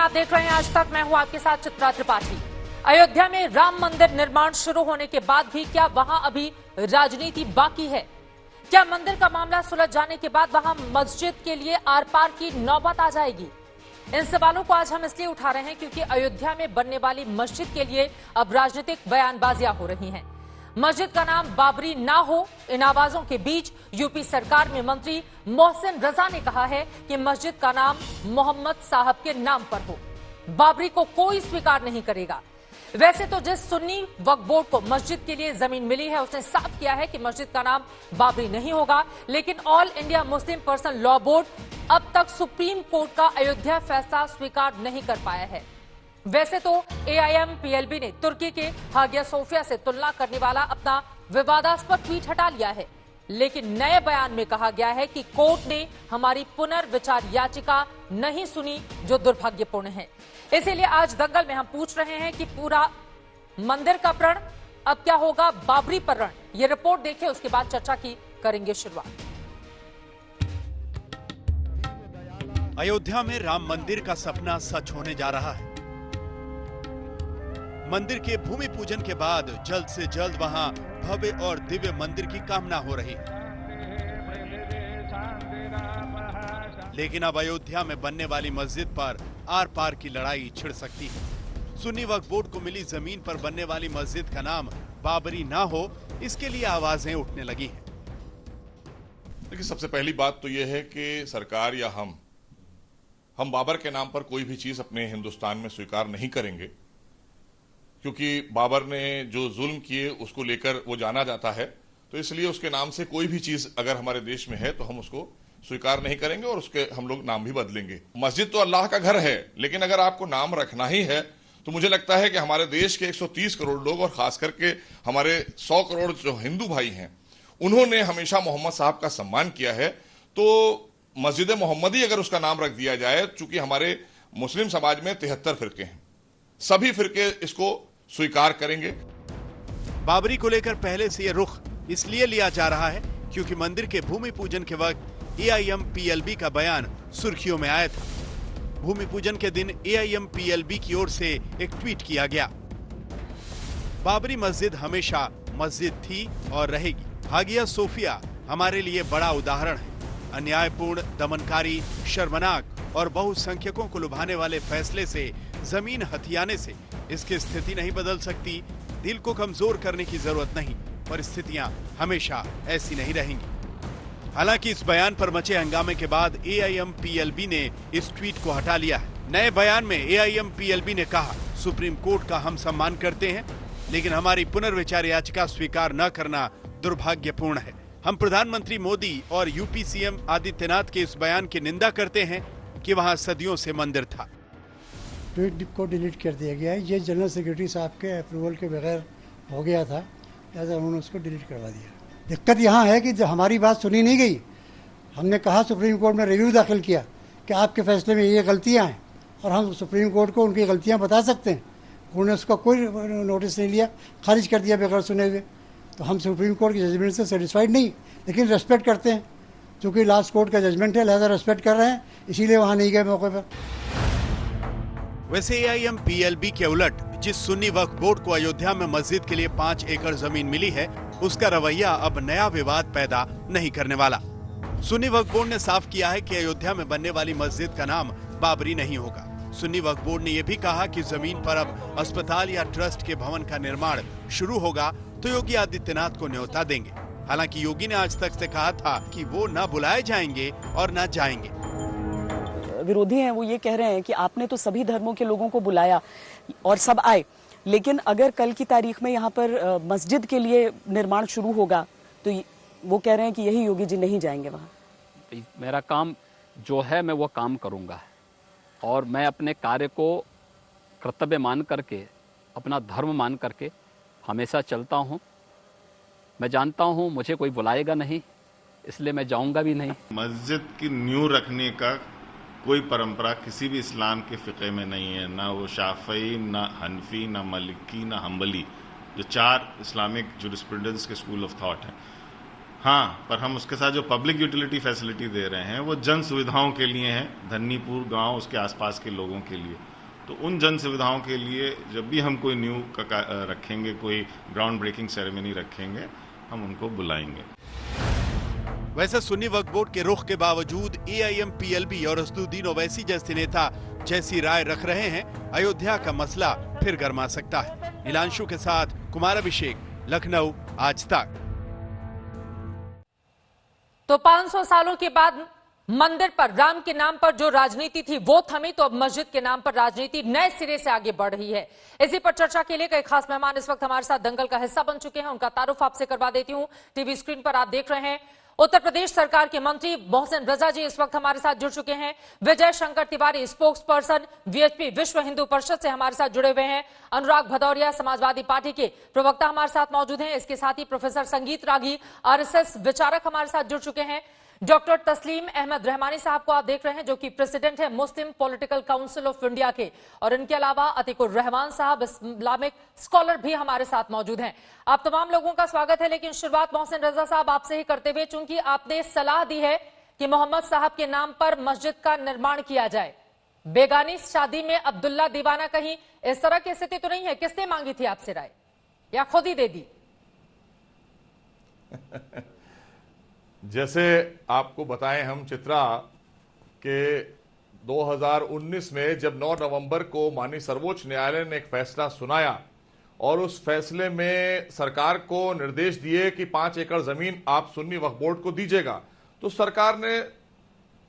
आप देख रहे हैं आज तक। मैं हूं आपके साथ चित्रा त्रिपाठी। अयोध्या में राम मंदिर निर्माण शुरू होने के बाद भी क्या वहां अभी राजनीति बाकी है? क्या मंदिर का मामला सुलझ जाने के बाद वहां मस्जिद के लिए आर पार की नौबत आ जाएगी? इन सवालों को आज हम इसलिए उठा रहे हैं क्योंकि अयोध्या में बनने वाली मस्जिद के लिए अब राजनीतिक बयानबाजियां हो रही हैं। मस्जिद का नाम बाबरी ना हो, इन आवाजों के बीच यूपी सरकार में मंत्री मोहसिन रजा ने कहा है कि मस्जिद का नाम मोहम्मद साहब के नाम पर हो। बाबरी को कोई स्वीकार नहीं करेगा। वैसे तो जिस सुन्नी वक्फ बोर्ड को मस्जिद के लिए जमीन मिली है उसने साफ किया है कि मस्जिद का नाम बाबरी नहीं होगा, लेकिन all India Muslim personal law board अब तक सुप्रीम कोर्ट का अयोध्या फैसला स्वीकार नहीं कर पाया है। वैसे तो AIM-PLB ने तुर्की के हागिया सोफिया से तुलना करने वाला अपना विवादास्पद ट्वीट हटा लिया है, लेकिन नए बयान में कहा गया है कि कोर्ट ने हमारी पुनर्विचार याचिका नहीं सुनी, जो दुर्भाग्यपूर्ण है। इसीलिए आज दंगल में हम पूछ रहे हैं कि पूरा मंदिर का प्रण अब क्या होगा, बाबरी पर रण? ये रिपोर्ट देखें, उसके बाद चर्चा की करेंगे शुरुआत। अयोध्या में राम मंदिर का सपना सच होने जा रहा है। मंदिर के भूमि पूजन के बाद जल्द से जल्द वहां भव्य और दिव्य मंदिर की कामना हो रही है। लेकिन अब अयोध्या में बनने वाली मस्जिद पर आर पार की लड़ाई छिड़ सकती है। सुन्नी वक्फ बोर्ड को मिली जमीन पर बनने वाली मस्जिद का नाम बाबरी ना हो, इसके लिए आवाजें उठने लगी हैं। देखिए, सबसे पहली बात तो यह है कि सरकार या हम बाबर के नाम पर कोई भी चीज अपने हिंदुस्तान में स्वीकार नहीं करेंगे, क्योंकि बाबर ने जो जुल्म किए उसको लेकर वो जाना जाता है। तो इसलिए उसके नाम से कोई भी चीज अगर हमारे देश में है तो हम उसको स्वीकार नहीं करेंगे और उसके हम लोग नाम भी बदलेंगे। मस्जिद तो अल्लाह का घर है, लेकिन अगर आपको नाम रखना ही है तो मुझे लगता है कि हमारे देश के 130 करोड़ लोग और खास करके हमारे 100 करोड़ जो हिंदू भाई हैं, उन्होंने हमेशा मोहम्मद साहब का सम्मान किया है। तो मस्जिद मोहम्मदी अगर उसका नाम रख दिया जाए, चूंकि हमारे मुस्लिम समाज में 73 फिरके हैं, सभी फिरके इसको स्वीकार करेंगे। बाबरी को लेकर पहले से यह रुख इसलिए लिया जा रहा है क्योंकि मंदिर के भूमि पूजन के वक्त AIM-PLB का बयान सुर्खियों में आया था। भूमि पूजन के दिन AIM-PLB की ओर से एक ट्वीट किया गया। बाबरी मस्जिद हमेशा मस्जिद थी और रहेगी। हागिया सोफिया हमारे लिए बड़ा उदाहरण है। अन्यायपूर्ण, दमनकारी, शर्मनाक और बहुसंख्यकों को लुभाने वाले फैसले से जमीन हथियाने से इसकी स्थिति नहीं बदल सकती। दिल को कमजोर करने की जरूरत नहीं, परिस्थितियां हमेशा ऐसी नहीं रहेंगी। हालांकि इस बयान पर मचे हंगामे के बाद AIM-PLB ने इस ट्वीट को हटा लिया है। नए बयान में AIM-PLB ने कहा, सुप्रीम कोर्ट का हम सम्मान करते हैं, लेकिन हमारी पुनर्विचार याचिका स्वीकार न करना दुर्भाग्यपूर्ण है। हम प्रधानमंत्री मोदी और यूपी CM आदित्यनाथ के इस बयान की निंदा करते हैं कि वहां सदियों से मंदिर था। ट्वीट को डिलीट कर दिया गया है। ये जनरल सेक्रेटरी साहब के अप्रूवल के बगैर हो गया था, लिहाजा उन्होंने उसको डिलीट करवा दिया। दिक्कत यहाँ है कि जब हमारी बात सुनी नहीं गई, हमने कहा सुप्रीम कोर्ट में रिव्यू दाखिल किया कि आपके फैसले में ये गलतियाँ हैं और हम सुप्रीम कोर्ट को उनकी गलतियाँ बता सकते हैं। उन्होंने उसका कोई नोटिस नहीं लिया, खारिज कर दिया बगैर सुने हुए। तो हम सुप्रीम कोर्ट की जजमेंट से सेटिस्फाइड नहीं, लेकिन रेस्पेक्ट करते हैं। चूँकि लास्ट कोर्ट का जजमेंट है, लिहाजा रेस्पेक्ट कर रहे हैं, इसीलिए वहाँ नहीं गए मौके पर। वैसे AIM-PLB के उलट जिस सुन्नी वक्फ बोर्ड को अयोध्या में मस्जिद के लिए 5 एकड़ जमीन मिली है, उसका रवैया अब नया विवाद पैदा नहीं करने वाला। सुन्नी वक्फ बोर्ड ने साफ किया है कि अयोध्या में बनने वाली मस्जिद का नाम बाबरी नहीं होगा। सुन्नी वक्फ बोर्ड ने यह भी कहा कि जमीन पर अब अस्पताल या ट्रस्ट के भवन का निर्माण शुरू होगा तो योगी आदित्यनाथ को न्योता देंगे। हालांकि योगी ने आज तक से कहा था कि वो न बुलाए जाएंगे और न जाएंगे। विरोधी हैं वो ये कह रहे हैं कि आपने तो सभी धर्मों के लोगों को बुलाया और सब आए, लेकिन अगर कल की तारीख में यहाँ पर मस्जिद के लिए निर्माण शुरू होगा तो वो कह रहे हैं कि यही योगी जी नहीं जाएंगे वहाँ। मेरा काम जो है मैं वो काम करूँगा और मैं अपने कार्य को कर्तव्य मान करके, अपना धर्म मान करके हमेशा चलता हूँ। मैं जानता हूँ मुझे कोई बुलाएगा नहीं, इसलिए मैं जाऊँगा भी नहीं। मस्जिद की नींव रखने का कोई परंपरा किसी भी इस्लाम के फ़िक़े में नहीं है, ना वो शाफ़ई, ना हनफी, ना मलिकी, ना हम्बली, जो 4 इस्लामिक जुरिस्प्रूडेंस के स्कूल ऑफ थॉट हैं। हाँ, पर हम उसके साथ जो पब्लिक यूटिलिटी फैसिलिटी दे रहे हैं वो जन सुविधाओं के लिए है, धन्नीपुर गांव उसके आसपास के लोगों के लिए। तो उन जन सुविधाओं के लिए जब भी हम कोई न्यू का रखेंगे, कोई ग्राउंड ब्रेकिंग सेरेमनी रखेंगे, हम उनको बुलाएंगे। वैसे सुन्नी वक्फ बोर्ड के रुख के बावजूद AIM-PLB और असदुद्दीन ओवैसी जैसे नेता जैसी राय रख रहे हैं, अयोध्या का मसला फिर गर्मा सकता है। नीलांशु के साथ कुमार अभिषेक, लखनऊ, आज तक। तो 500 सालों के बाद मंदिर पर राम के नाम पर जो राजनीति थी वो थमी, तो अब मस्जिद के नाम पर राजनीति नए सिरे से आगे बढ़ रही है। इसी पर चर्चा के लिए कई खास मेहमान इस वक्त हमारे साथ दंगल का हिस्सा बन चुके हैं। उनका तारुफ आपसे करवा देती हूं। टीवी स्क्रीन पर आप देख रहे हैं उत्तर प्रदेश सरकार के मंत्री मोहसिन रजा जी इस वक्त हमारे साथ जुड़ चुके हैं। Vijay Shankar Tiwari spokesperson VHP Vishwa Hindu Parishad से हमारे साथ जुड़े हुए हैं। अनुराग भदौरिया समाजवादी पार्टी के प्रवक्ता हमारे साथ मौजूद हैं। इसके साथ ही प्रोफेसर संगीत रागी RSS विचारक हमारे साथ जुड़ चुके हैं। डॉक्टर तस्लीम अहमद रहमानी साहब को आप देख रहे हैं जो कि प्रेसिडेंट है मुस्लिम पॉलिटिकल काउंसिल ऑफ इंडिया के, और इनके अलावा अतीकुर रहमान साहब इस्लामिक स्कॉलर भी हमारे साथ मौजूद हैं। आप तमाम लोगों का स्वागत है। लेकिन शुरुआत मोहसिन रजा साहब आपसे ही करते हुए, चूंकि आपने सलाह दी है कि मोहम्मद साहब के नाम पर मस्जिद का निर्माण किया जाए, बेगानी शादी में अब्दुल्ला दीवाना कहीं इस तरह की स्थिति तो नहीं है? किसने मांगी थी आपसे राय या खुद ही दे दी? जैसे आपको बताएं हम चित्रा के 2019 में जब 9 नवंबर को माननीय सर्वोच्च न्यायालय ने एक फैसला सुनाया और उस फैसले में सरकार को निर्देश दिए कि 5 एकड़ जमीन आप सुन्नी वक्फ बोर्ड को दीजिएगा, तो सरकार ने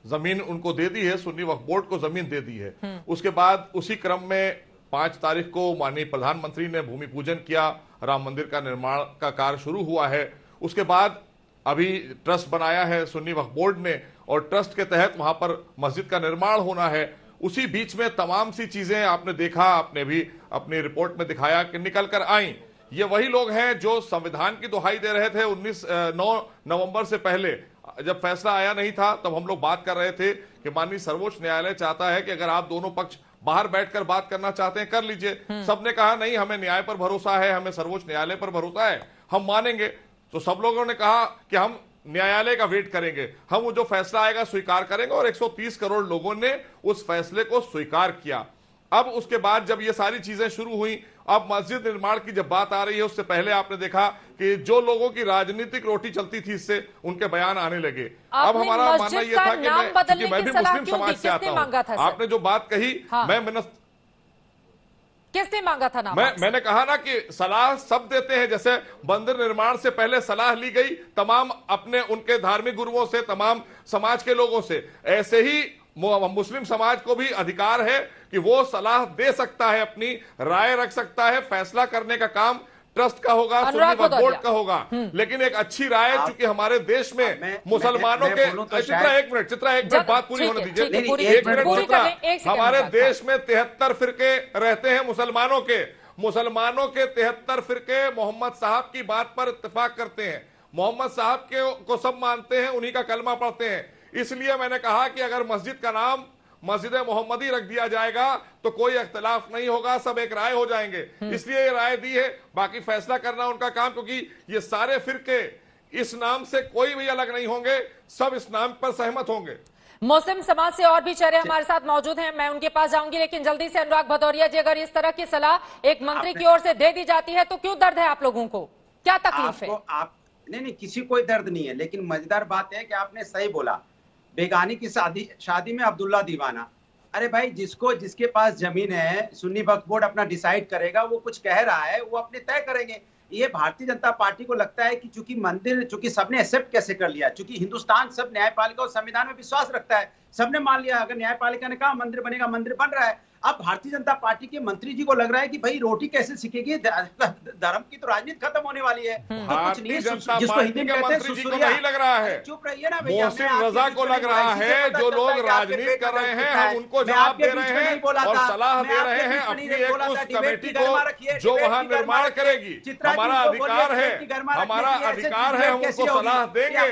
जमीन उनको दे दी है, सुन्नी वक्फ बोर्ड को जमीन दे दी है। उसके बाद उसी क्रम में 5 तारीख को माननीय प्रधानमंत्री ने भूमि पूजन किया, राम मंदिर का निर्माण का कार्य शुरू हुआ है। उसके बाद अभी ट्रस्ट बनाया है सुन्नी वक्फ बोर्ड ने और ट्रस्ट के तहत वहां पर मस्जिद का निर्माण होना है। उसी बीच में तमाम सी चीजें आपने देखा, आपने भी अपनी रिपोर्ट में दिखाया कि निकल कर आई। ये वही लोग हैं जो संविधान की दुहाई दे रहे थे 9 नवंबर से पहले, जब फैसला आया नहीं था तब हम लोग बात कर रहे थे कि माननीय सर्वोच्च न्यायालय चाहता है कि अगर आप दोनों पक्ष बाहर बैठकर बात करना चाहते हैं कर लीजिए। सबने कहा नहीं, हमें न्याय पर भरोसा है, हमें सर्वोच्च न्यायालय पर भरोसा है, हम मानेंगे। तो सब लोगों ने कहा कि हम न्यायालय का वेट करेंगे, हम वो जो फैसला आएगा स्वीकार करेंगे, और 130 करोड़ लोगों ने उस फैसले को स्वीकार किया। अब उसके बाद जब ये सारी चीजें शुरू हुई, अब मस्जिद निर्माण की जब बात आ रही है, उससे पहले आपने देखा कि जो लोगों की राजनीतिक रोटी चलती थी इससे उनके बयान आने लगे। अब हमारा मानना यह था कि मैं भी मुस्लिम समाज से आता हूं, आपने जो बात कही किसने मांगा था नाम? मैंने कहा ना कि सलाह सब देते हैं। जैसे मंदिर निर्माण से पहले सलाह ली गई तमाम अपने उनके धार्मिक गुरुओं से, तमाम समाज के लोगों से, ऐसे ही मुस्लिम समाज को भी अधिकार है कि वो सलाह दे सकता है, अपनी राय रख सकता है। फैसला करने का काम ट्रस्ट का होगा, सुन्नी वक्फ बोर्ड का होगा। लेकिन एक अच्छी राय, चूंकि हमारे देश में मुसलमानों के चित्रा एक मिनट बात पूरी होने दीजिए, एक मिनट चित्रा। हमारे देश में 73 फिरके रहते हैं मुसलमानों के 73 फिरके मोहम्मद साहब की बात पर इत्तेफाक करते हैं, मोहम्मद साहब को सब मानते हैं, उन्हीं का कलमा पढ़ते हैं। इसलिए मैंने कहा कि अगर मस्जिद का नाम मस्जिद मोहम्मदी रख दिया जाएगा तो कोई इख्तिलाफ नहीं होगा, सब एक राय हो जाएंगे। इसलिए ये राय दी है, बाकी फैसला करना उनका काम, क्योंकि ये सारे फिरके इस नाम से कोई भी अलग नहीं होंगे, सब इस नाम पर सहमत होंगे। मुस्लिम समाज से और भी चेहरे हमारे साथ मौजूद हैं, मैं उनके पास जाऊंगी, लेकिन जल्दी से अनुराग भदौरिया जी, अगर इस तरह की सलाह एक मंत्री की ओर से दे दी जाती है तो क्यों दर्द है आप लोगों को, क्या तकलीफ है? नहीं, किसी कोई दर्द नहीं है, लेकिन मजेदार बात है कि आपने सही बोला, बेगानी की शादी में अब्दुल्ला दीवाना। अरे भाई, जिसके पास जमीन है, सुन्नी वक्फ बोर्ड अपना डिसाइड करेगा, वो कुछ कह रहा है वो अपने तय करेंगे। ये भारतीय जनता पार्टी को लगता है कि चूंकि सबने एक्सेप्ट कैसे कर लिया, चूंकि हिंदुस्तान सब न्यायपालिका और संविधान में विश्वास रखता है, सबने मान लिया, अगर न्यायपालिका ने कहा मंदिर बनेगा, मंदिर बन रहा है। अब भारतीय जनता पार्टी के मंत्री जी को लग रहा है कि भाई रोटी कैसे सिकेगी, धर्म की तो राजनीति खत्म होने वाली है। भारतीय जनता पार्टी के मंत्री जी को नहीं लग रहा है, चुप रहिए ना भैया, मोहसिन रजा को लग रहा है जो लोग राजनीति कर रहे हैं हम उनको जवाब दे रहे हैं और सलाह दे रहे हैं अपनी एक उस कमेटी को जो वहां निर्माण करेगी। हमारा अधिकार है, हमारा अधिकार है, हम उनको सलाह देंगे,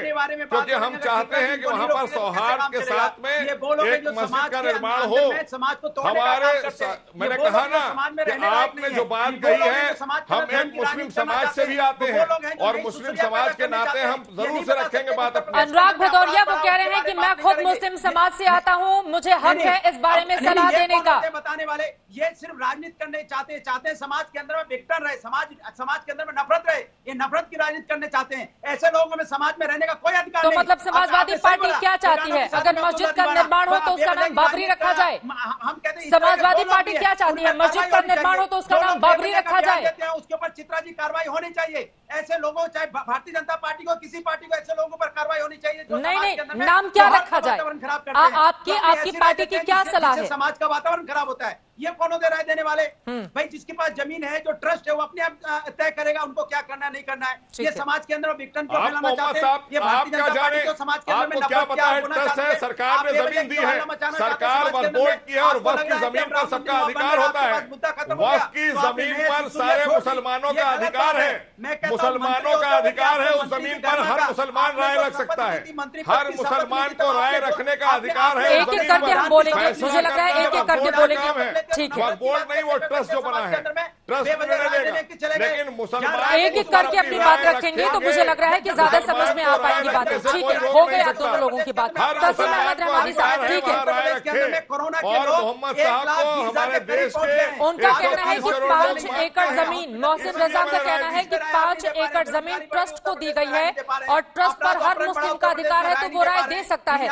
क्योंकि हम चाहते हैं कि वहां पर सौहार्द के साथ में ये वो लोग हैं एक जो मस्जिद समाज का के निर्माण अंदर हो। में समाज को तोड़ने का हमारे काम करते हैं। ये मैंने वो लोग कहा हैं जो ना समाज में कि रहने लायक आपने नहीं जो है। बात ये वो कही लोग हैं है, जो समाज के हम अंदर एक की मुस्लिम राजनीति करना समाज से चाहते भी हैं। आते वो हैं लोग हैं जो और नई मुस्लिम सुसरिया समाज पैदा के करना नाते चाहते हैं। हम ये जरूर नहीं से बता रखेंगे सकते बात उत्तर अपनी। प्रदेश अनुराग में भदौरिया वो अपराध कह रहे बढ़ा, हैं कि उसके मैं बारे में खुद बात नहीं मुस्लिम करेंगे। समाज से आता हूँ, मुझे हक है इस बारे में सलाह देने का। बताने वाले ये सिर्फ राजनीति करने चाहते हैं समाज के अंदर में विघटन रहे, समाज के अंदर में नफरत रहे, ये नफरत की राजनीति करने चाहते हैं। ऐसे लोगों में समाज में रहने का कोई अधिकार तो नहीं। मतलब समाजवादी पार्टी क्या चाहती है? अगर मस्जिद का निर्माण हो तो उसका नाम बाबरी रखा जाए। हम कहते हैं समाजवादी पार्टी क्या चाहती है? मस्जिद का निर्माण हो तो उसका नाम बाबरी रखा जाए। उसके ऊपर चित्राजी कार्रवाई होनी चाहिए। ऐसे लोगों, चाहे भारतीय जनता पार्टी को, किसी पार्टी को, ऐसे लोगों पर कार्रवाई होनी चाहिए जो नहीं, नाम क्या रखा जाए? आपकी पार्टी की क्या सलाह है? समाज का वातावरण खराब होता है, ये कौन दे राय देने वाले? भाई जिसके पास जमीन है, जो ट्रस्ट है, वो अपने आप तय करेगा उनको क्या करना है, नहीं करना है। ये समाज के अंदर विघटन क्यों फैलाना चाहते हैं? ये भारतीय जनता पार्टी को समाज के अंदर में आपको क्या नफरत पता है? होना ट्रस्ट चाहते है, हैं। सरकार आप ने बेवजह जमीन दी क्यों है, हल्ला मचाना चाहते हैं सरकार समाज के अंदर वक्फ में? की है और आपको वक्फ लग की रहा है जमीन कि पर राम सबका मंदिर अधिकार बन होता रहा है, है। आपके पास मुद्दा खत्म हो गया। वक्फ की तो आपने जमीन नए पर सुसरिया सारे छोड़ दी। मुसलमानों ये का गलत अधिकार बात है। मैं कहता हूं, मुसलमानों का मंत्री अधिकार है, होते उस हुए जमीन मंत्री पर के घर हर में मुसलमान आपने राय तो रख सकता है। मंत्री मंत्री हर पद की शपथ मुसलमान ली थी, को तो राय आपने रखने का आपने अधिकार है। एक एक करके हम बोलेंगे, मुझे लग रहा है एक एक करके बोलेंगे। ठीक है, वक्फ बोर्ड नहीं, वो ट्रस्ट जो बना है, ट्रस्ट निर्णय लेगा। लेकिन मुसलमान एक एक करके अपनी बात रखेंगे तो मुझे लग रहा है कि ज्यादा समझ में आ पाएंगी बातें। ठीक है, हो गया दोनों लोगों की बात। तस्लीम अहमद रहमानी साहब, ठीक है, और मोहम्मद साहब को हमारे देश के उनका कहना है कि 5 एकड़ जमीन, मोहसिन रजा का कहना है कि 5 एकड़ जमीन ट्रस्ट को दी गई है और ट्रस्ट पर हर मुस्लिम का अधिकार है, तो वो राय दे सकता है।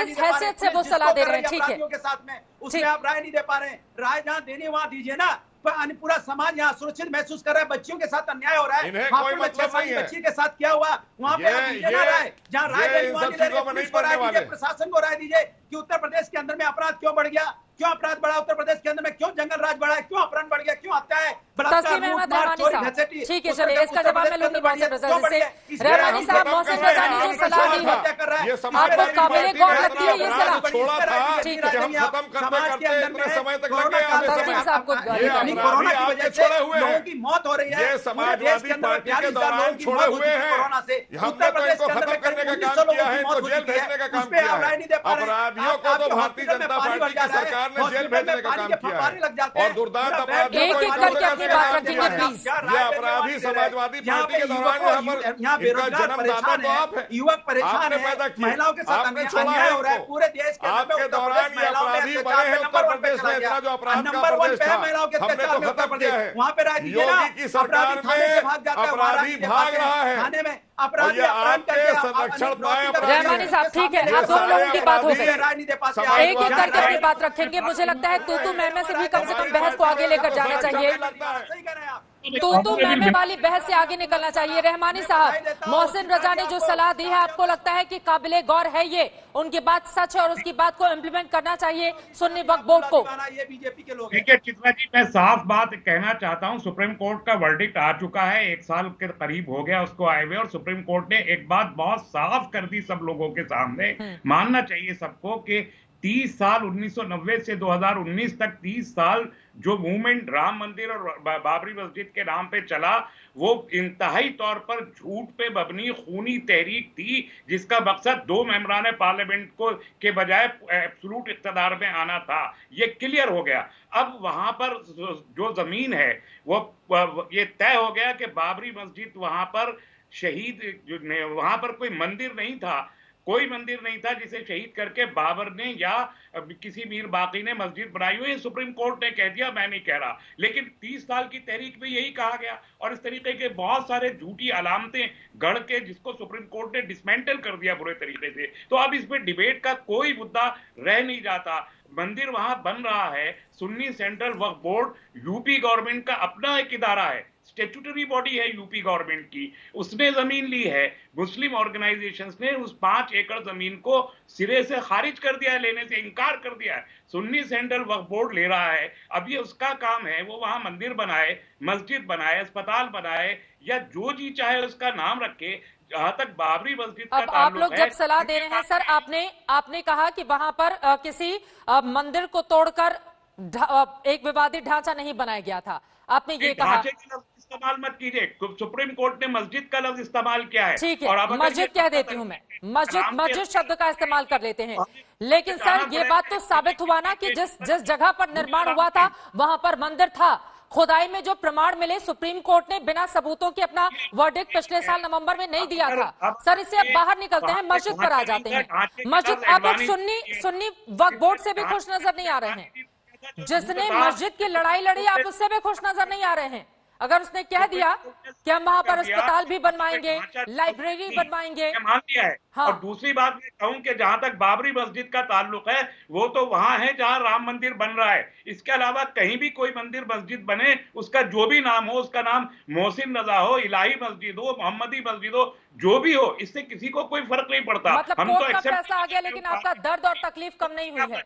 इस हैसियत से वो सलाह दे रहे हैं। ठीक है, के साथ में उसमें आप राय नहीं दे पा रहे हैं। राय जहाँ देनी वहाँ दीजिए ना। पूरा समाज यहाँ सुरक्षित महसूस कर रहा है, बच्चियों के साथ अन्याय हो रहा है, कोई मतलब नहीं है। बच्ची के साथ क्या हुआ वहाँ पे आप दीजिए ना राय। जहाँ राय देनी वहाँ दीजिए, प्रशासन को राय दीजिए कि उत्तर प्रदेश के अंदर में अपराध क्यों बढ़ गया, क्यों अपराध बढ़ा उत्तर प्रदेश के अंदर में, क्यों जंगल राज बढ़ा है, क्यों अपहरण बढ़ गया, क्यों हत्या है, तस्लीम अहमद रहमानी साहब। ठीक है, चलिए इसका जवाब मैं लूंगी मोहसिन रजा से। रहमानी साहब, मोहसिन रजा ने जो सलाह दी है, आपको काबिले गौर लगती है ये सलाह? ठीक है, हम खत्म करते इतने समय तक लग गए। तस्लीम साहब को कोरोना की वजह से लोगों की मौत हो रही है। ये समाजवादी पार्टी के दौरान छोड़े हुए हैं। कोरोना से हमने तो इनको खत्म करने का काम किया है, इनको जेल भेजने का काम किया है। अपराधियों को तो भारतीय जनता पार्टी की सरकार ने जेल भेजने का काम किया है और दुर्दांत अपराधियों को एक-एक करके अपनी बात रखेंगे प्लीज। ये अपराधी समाजवादी पार्टी के दौरान यहाँ पर इनका जन्मदाता तो आप है, युवक परेशान आपने है, पैदा किया, महिलाओं के साथ आपने छोड़ा अन्याय हो रहा है है। पूरे देश के अंदर में। आपके उत्तर दौरान प्रदेश ये महिलाओं पे अपराधी अत्याचार बने हैं पे उत्तर नंबर 1 पे प्रदेश चला में, गया। इतना जो अपराध का नंबर 1 प्रदेश पे है था, महिलाओं के हमने अत्याचार तो में उत्तर खत्म किया प्रदेश। है। वहाँ पे राय दीजिए ना। योगी की सरकार अपराधी थाने से भाग में जाता है, अपराधी भाग रहा है थाने में और अपराधी ये आपके संरक्षण पाए रहमानी साहब, ठीक है, आप दोनों लोगों की बात हो गई। राय नहीं दे पाते। एक एक करके अपनी बात रखेंगे। मुझे लगता है तू मैं से भी कम बहस को आगे लेकर जाना चाहिए। सही कह रहे हैं आप। तू मैं वाली बहस से आगे निकलना चाहिए। रहमानी साहब, मोहसिन रजा ने जो सलाह दी है, आपको लगता है कि काबिले गौर है ये? उनकी बात सच है और उसकी बात को इम्प्लीमेंट करना चाहिए सुन्नी वक्फ बोर्ड को? ये बीजेपी के लोग। देखिए चित्रा जी, मैं साफ बात कहना चाहता हूं, सुप्रीम कोर्ट का वर्डिक्ट आ चुका है, 1 साल के करीब हो गया उसको आए हुए, और सुप्रीम कोर्ट ने एक बात बहुत साफ कर दी सब लोगों के सामने। मानना चाहिए सबको कि 30 साल 1990 से 2019 तक 30 साल जो मूवमेंट राम मंदिर और बाबरी मस्जिद के नाम पे चला, वो इंतहाई तौर पर झूठ पे मबनी खूनी तहरीक थी, जिसका मकसद 2 मेंबरान पार्लियामेंट को के बजाय एब्सोल्यूट इक़्तिदार में आना था। ये क्लियर हो गया। अब वहां पर जो जमीन है वो ये तय हो गया कि बाबरी मस्जिद वहां पर शहीद, वहां पर कोई मंदिर नहीं था, कोई मंदिर नहीं था जिसे शहीद करके बाबर ने या किसी मीर बाकी ने मस्जिद बनाई हुई। सुप्रीम कोर्ट ने कह दिया, मैं नहीं कह रहा। लेकिन 30 साल की तहरीक में यही कहा गया और इस तरीके के बहुत सारे झूठी अलामतें गढ़ के जिसको सुप्रीम कोर्ट ने डिसमेंटल कर दिया बुरे तरीके से। तो अब इस पे डिबेट का कोई मुद्दा रह नहीं जाता। मंदिर वहां बन रहा है, सुन्नी सेंट्रल वक्फ बोर्ड यूपी गवर्नमेंट का अपना एक इदारा है, स्टेचुटरी बॉडी है यूपी गवर्नमेंट की, उसने जमीन ली है। मुस्लिम ऑर्गेनाइजेशंस ने उस 5 एकड़ जमीन को सिरे से खारिज कर दिया है, लेने से इनकार कर दिया है। सुन्नी सेंट्रल वक्फ बोर्ड ले रहा है। अब ये उसका काम है, वो वहां मंदिर बनाए, मस्जिद बनाए, अस्पताल बनाए या जो जी चाहे उसका नाम रखे। जहां तक बाबरी मस्जिद का अब आप लोग जब सलाह दे रहे हैं सर, आपने कहा कि वहां पर किसी मंदिर को तोड़कर एक विवादित ढांचा नहीं बनाया गया था, आपने ये कहा। इस्तेमाल मत कीजिए। सुप्रीम कोर्ट ने मस्जिद का लफ्ज इस्तेमाल किया है। ठीक है, और अब मस्जिद कह देती हूं मैं, मस्जिद शब्द का इस्तेमाल कर लेते हैं। लेकिन सर ये बात तो साबित हुआ ना कि जिस जगह पर निर्माण हुआ था वहां पर मंदिर था। खुदाई में जो प्रमाण मिले सुप्रीम कोर्ट ने बिना सबूतों के अपना वर्डिक्ट पिछले साल नवंबर में नहीं दिया था। सर इससे अब बाहर निकलते हैं, मस्जिद पर आ जाते हैं। मस्जिद आप लोग सुन्नी वक्फ बोर्ड से भी खुश नजर नहीं आ रहे हैं। जिसने मस्जिद की लड़ाई लड़ी आप उससे भी खुश नजर नहीं आ रहे हैं। अगर उसने कह दिया कि हम वहां पर अस्पताल भी बनवाएंगे, लाइब्रेरी बनवाएंगे, मान लिया है। हाँ। और दूसरी बात मैं कहूं कि जहां तक बाबरी मस्जिद का ताल्लुक है वो तो वहां है जहां राम मंदिर बन रहा है। इसके अलावा कहीं भी कोई मंदिर मस्जिद बने, उसका जो भी नाम हो, उसका नाम मोहसिन रजा हो, इलाही मस्जिद हो, मोहम्मदी मस्जिद हो, जो भी हो, इससे किसी को कोई फर्क नहीं पड़ता। मतलब हम कोर्ट तो का फैसला आ गया लेकिन आपका दर्द और तकलीफ कम नहीं हुई है। कोर्ट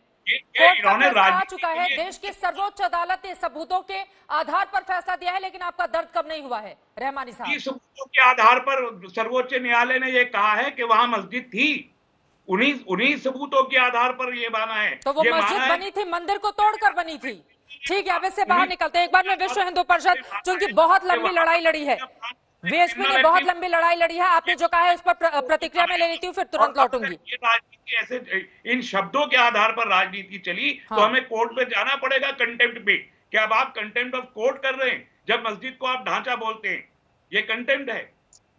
कोर्ट का फैसला आ चुका है, देश की सर्वोच्च अदालत ने सबूतों के आधार पर फैसला दिया है, लेकिन आपका दर्द कम नहीं हुआ है रहमानी साहब। सबूतों के आधार पर सर्वोच्च न्यायालय ने यह कहा है कि वहां मस्जिद थी। उन्हीं सबूतों के आधार पर ये माना है। तो वो मस्जिद बनी थी, मंदिर को तोड़कर बनी थी। ठीक है, अब इससे बाहर निकलते हैं। एक बार में विश्व हिंदू परिषद चूंकि बहुत लंबी लड़ाई लड़ी है, वीएचपी ने बहुत लंबी लड़ाई लड़ी है, आपने जो कहा है उस पर प्रतिक्रिया में ले लेती हूँ, फिर तुरंत लौटूंगी। राजनीति ऐसे इन शब्दों के आधार पर राजनीति चली तो हमें कोर्ट पे जाना पड़ेगा कंटेम्प्ट पे। क्या अब आप कंटेम्प्ट ऑफ कोर्ट कर रहे हैं जब मस्जिद को आप ढांचा बोलते हैं? ये कंटेम्प्ट है,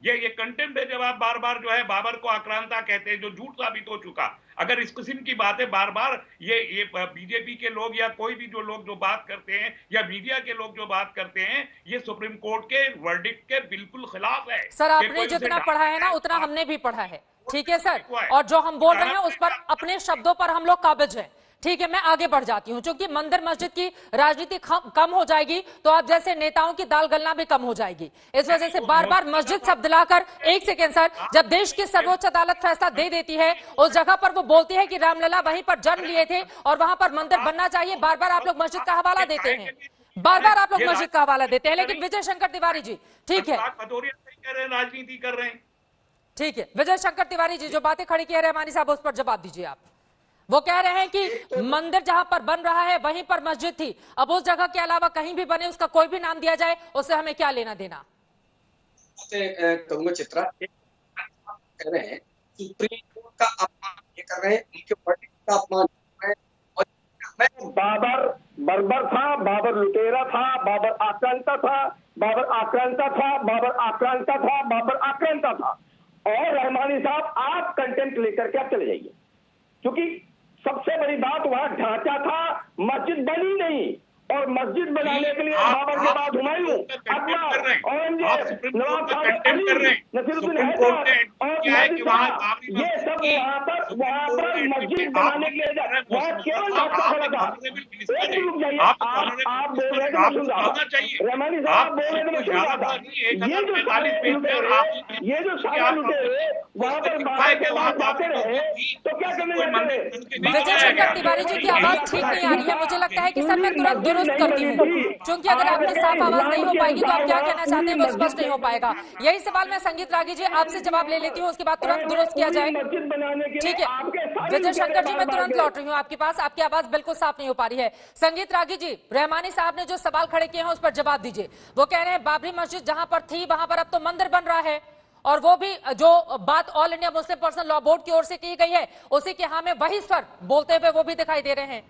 ये कंटेम्प्ट है। जब आप बार बार जो है बाबर को आक्रांता कहते हैं, जो झूठ साबित हो चुका। अगर इस किस्म की बातें बार बार ये बीजेपी के लोग या कोई भी जो लोग जो बात करते हैं या मीडिया के लोग जो बात करते हैं, ये सुप्रीम कोर्ट के वर्डिक्ट के बिल्कुल खिलाफ है। सर आपने जितना पढ़ा है ना उतना हमने भी पढ़ा है, ठीक है सर, और जो हम बोल रहे हैं उस पर अपने शब्दों पर हम लोग काबिज हैं। ठीक है, मैं आगे बढ़ जाती हूं। क्योंकि मंदिर मस्जिद की राजनीति कम हो जाएगी तो आप जैसे नेताओं की दाल गलना भी कम हो जाएगी। इस वजह से बार बार मस्जिद शब्द दिलाकर, एक सेकेंड सर, जब देश की सर्वोच्च अदालत फैसला दे देती है उस जगह पर वो बोलती है कि रामलला वहीं पर जन्म लिए थे और वहां पर मंदिर बनना चाहिए, बार बार आप लोग मस्जिद का हवाला देते हैं, बार बार आप लोग मस्जिद का हवाला देते हैं। लेकिन विजय शंकर तिवारी जी, ठीक है, राजनीति कर रहे हैं, ठीक है, विजय शंकर तिवारी जी जो बातें खड़ी की है रहमानी साहब उस पर जवाब दीजिए आप। वो कह रहे हैं कि मंदिर जहां पर बन रहा है वहीं पर मस्जिद थी, अब उस जगह के अलावा कहीं भी बने उसका कोई भी नाम दिया जाए उससे हमें क्या लेना देना। कहूंगा चित्रा, कह रहे हैं सुप्रीम कोर्ट का अपमान ये कर रहे हैं, उनके वर्डिक्ट का अपमान कर रहे हैं। बाबर बर्बर था, बाबर लुटेरा था, बाबर आक्रांता था, बाबर आक्रांता था, बाबर आक्रांता था, बाबर आक्रांता था। और रहमानी साहब आप कंटेंट लेकर के आप चले जाइए, क्योंकि सबसे बड़ी बात वहां ढांचा था, मस्जिद बनी नहीं। और मस्जिद बनाने के लिए बाबर के बाद हुमायूं, अकबर, औरंगजेब, नवाब साहब अली, नसीरुद्दीन हैदर और ये सब वहां पर मस्जिद बनाने के लिए वहां केवल ढांचा खड़ा था। एक रुक जाइए, आप बोल रहे थे रहमानी साहब बोल रहे थे मैं सुन रहा था। ये जो सारे लुटेरे वहां पर बाबर के बाद जाते रहे तो क्या करने जाते रहे? विजय शंकर तिवारी जी की आवाज ठीक नहीं आ रही है, मुझे लगता है कि सर मैं तुरंत दुरुस्त करती हूँ, क्योंकि अगर आपकी साफ आवाज नहीं हो पाएगी तो आप क्या कहना चाहते हैं वो स्पष्ट नहीं हो पाएगा। यही सवाल मैं संगीत रागी जी आपसे जवाब ले लेती हूँ, उसके बाद तुरंत दुरुस्त किया जाए। ठीक है विजय शंकर जी, मैं तुरंत लौट रही हूँ आपके पास, आपकी आवाज बिल्कुल साफ नहीं हो पा रही है। संगीत रागी जी, रहमानी साहब ने जो सवाल खड़े किए हैं उस पर जवाब दीजिए। वो कह रहे हैं बाबरी मस्जिद जहां पर थी वहां पर अब तो मंदिर बन रहा है, और वो भी जो बात all India Muslim personal law board की ओर से की गई है उसी के हाँ में वही स्वर बोलते हुए वो भी दिखाई दे रहे हैं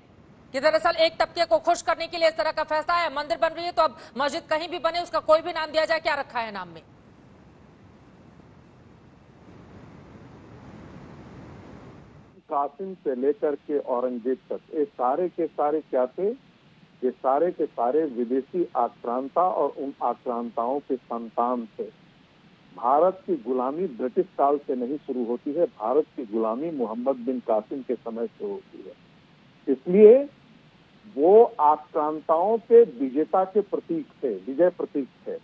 कि दरअसल एक तबके को खुश करने के लिए इस तरह का फैसला है, मंदिर बन रही है तो अब मस्जिद कहीं भी बने उसका कोई भी नाम दिया जाए, क्या रखा है नाम में? कासिम से लेकर के औरंगजेब तक ये सारे के सारे क्या थे? ये सारे के सारे विदेशी आक्रांता और उन आक्रांताओं के संतान थे। भारत की गुलामी ब्रिटिश काल से नहीं शुरू होती है, भारत की गुलामी मोहम्मद बिन कासिम के समय से होती है। इसलिए वो आक्रांताओं के विजेता के प्रतीक थे, विजय प्रतीक थे।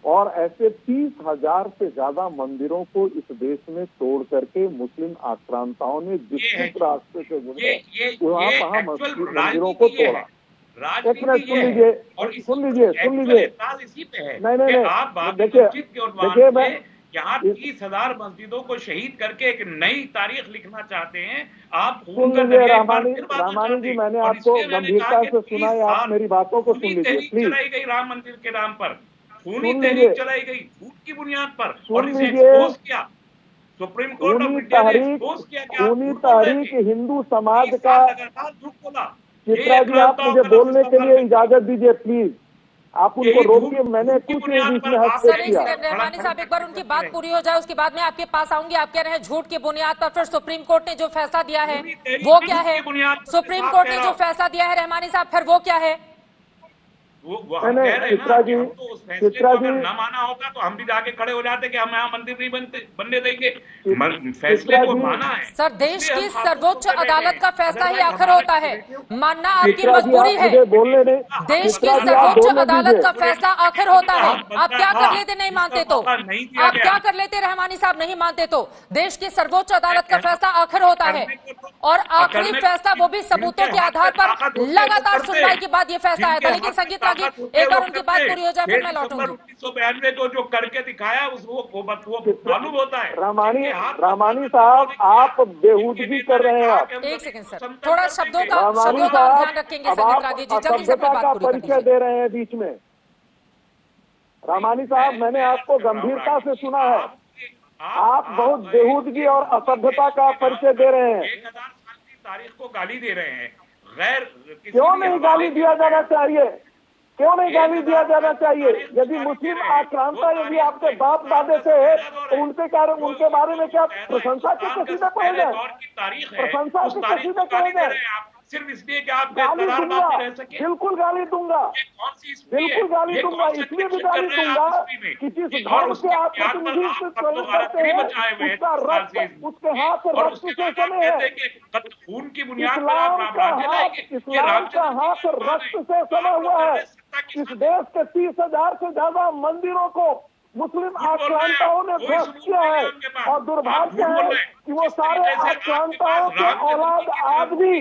और ऐसे 30,000 से ज्यादा मंदिरों को इस देश में तोड़ करके मुस्लिम आक्रांताओं ने जिस रास्ते से गुजरे वहां मंदिरों को तोड़ा। एक मिनट सुन लीजिए, नहीं देखिए मैं यहाँ 30,000 मस्जिदों को शहीद करके एक नई तारीख लिखना चाहते हैं आप। सुन लीजिए रामानी जी, मैंने आपको गंभीरता से सुना है, आप मेरी बातों को सुन लीजिए प्लीज। चलाई गई राम मंदिर के नाम पर खूनी सुन तहरीक लीजिए। चलाई गई झूठ की बुनियाद पर और सुन इसे लीजिए। एक्सपोज किया। सुप्रीम कोर्ट ऑफ खूनी इंडिया ने तहरीक एक्सपोज किया कि आप खूनी झूठ बोल रहे तहरीक थे। हिंदू समाज 20 का। साल लगातार झूठ बोला। चित्रा जी, आप मुझे बोलने के लिए इजाजत दीजिए प्लीज। आप उनको रोकिए, मैंने कुछ नहीं बीच में सर हस्तक्षेप एक किया। सेकंड रहमानी साहब, एक बार उनकी बात पूरी हो जाए उसके बाद मैं आपके पास आऊंगी। आप कह रहे हैं झूठ की बुनियाद पर, फिर सुप्रीम कोर्ट ने जो फैसला दिया है वो क्या है? सुप्रीम कोर्ट ने जो फैसला दिया है रहमानी साहब, फिर वो क्या है? वो हम कह रहे हैं ना कि हम तो उस फैसले को अगर न माना होता तो हम भी जाके खड़े हो जाते कि हम यहाँ मंदिर नहीं बनने देंगे। फैसले को माना है सर, देश की सर्वोच्च अदालत का फैसला ही आखिर होता है, मानना आपकी मजबूरी है। देश की सर्वोच्च अदालत का फैसला आखिर होता है। आप क्या कर लेते नहीं मानते तो? आप क्या कर लेते रहमानी साहब नहीं मानते तो? देश की सर्वोच्च अदालत का फैसला आखिर होता है और आखिरी फैसला वो भी सबूतों के आधार पर लगातार सुनवाई के बाद ये फैसला आया था। लेकिन संगीत रागी, एक बार उनकी बात पूरी हो जाए फिर मैं लौटूंगी। 1992 को जो करके दिखाया वो मालूम होता है। रामानी साहब, आप बेहूदगी कर रहे हैं। आप एक सेकंड सर, थोड़ा शब्दों का ध्यान रखेंगे संगीत रागी जी, जल्दी से अपनी बात पूरी कर परिचय दे रहे हैं बीच में। रामानी साहब, मैंने आपको गंभीरता से सुना है। आप बहुत बेहूदगी और असभ्यता का परिचय दे रहे हैं। 1000 साल की तारीख को गाली दे रहे हैं। गैर क्यों नहीं गाली दिया जाना चाहिए? क्यों नहीं गाली दिया जाना चाहिए? यदि मुस्लिम आक्रांता यदि आपके बाप दादे से है तो उनके बारे में क्या प्रशंसा के कसीदे पढ़े जाए? प्रशंसा के कसीदे पढ़े जाए? सिर्फ इसलिए कि आप गाली दूंगा, बिल्कुल गाली दूंगा, बिल्कुल गाली दूंगा। इसलिए भी गाली दूंगा कि जिस धर्म से आप प्रतिनिधित्व करते हैं उसका रक्त उसके हाथ रक्त से सने है। खून की बुनियाद पर आप राज्य लाएंगे। इस्लाम का हाथ रक्त से सना हुआ है। इस देश के 30,000 से ज्यादा मंदिरों को मुस्लिम आक्रांताओं ने ध्वस्त किया है और दुर्भाग्य है कि वो सारे आक्रांताओं के औलाद आज भी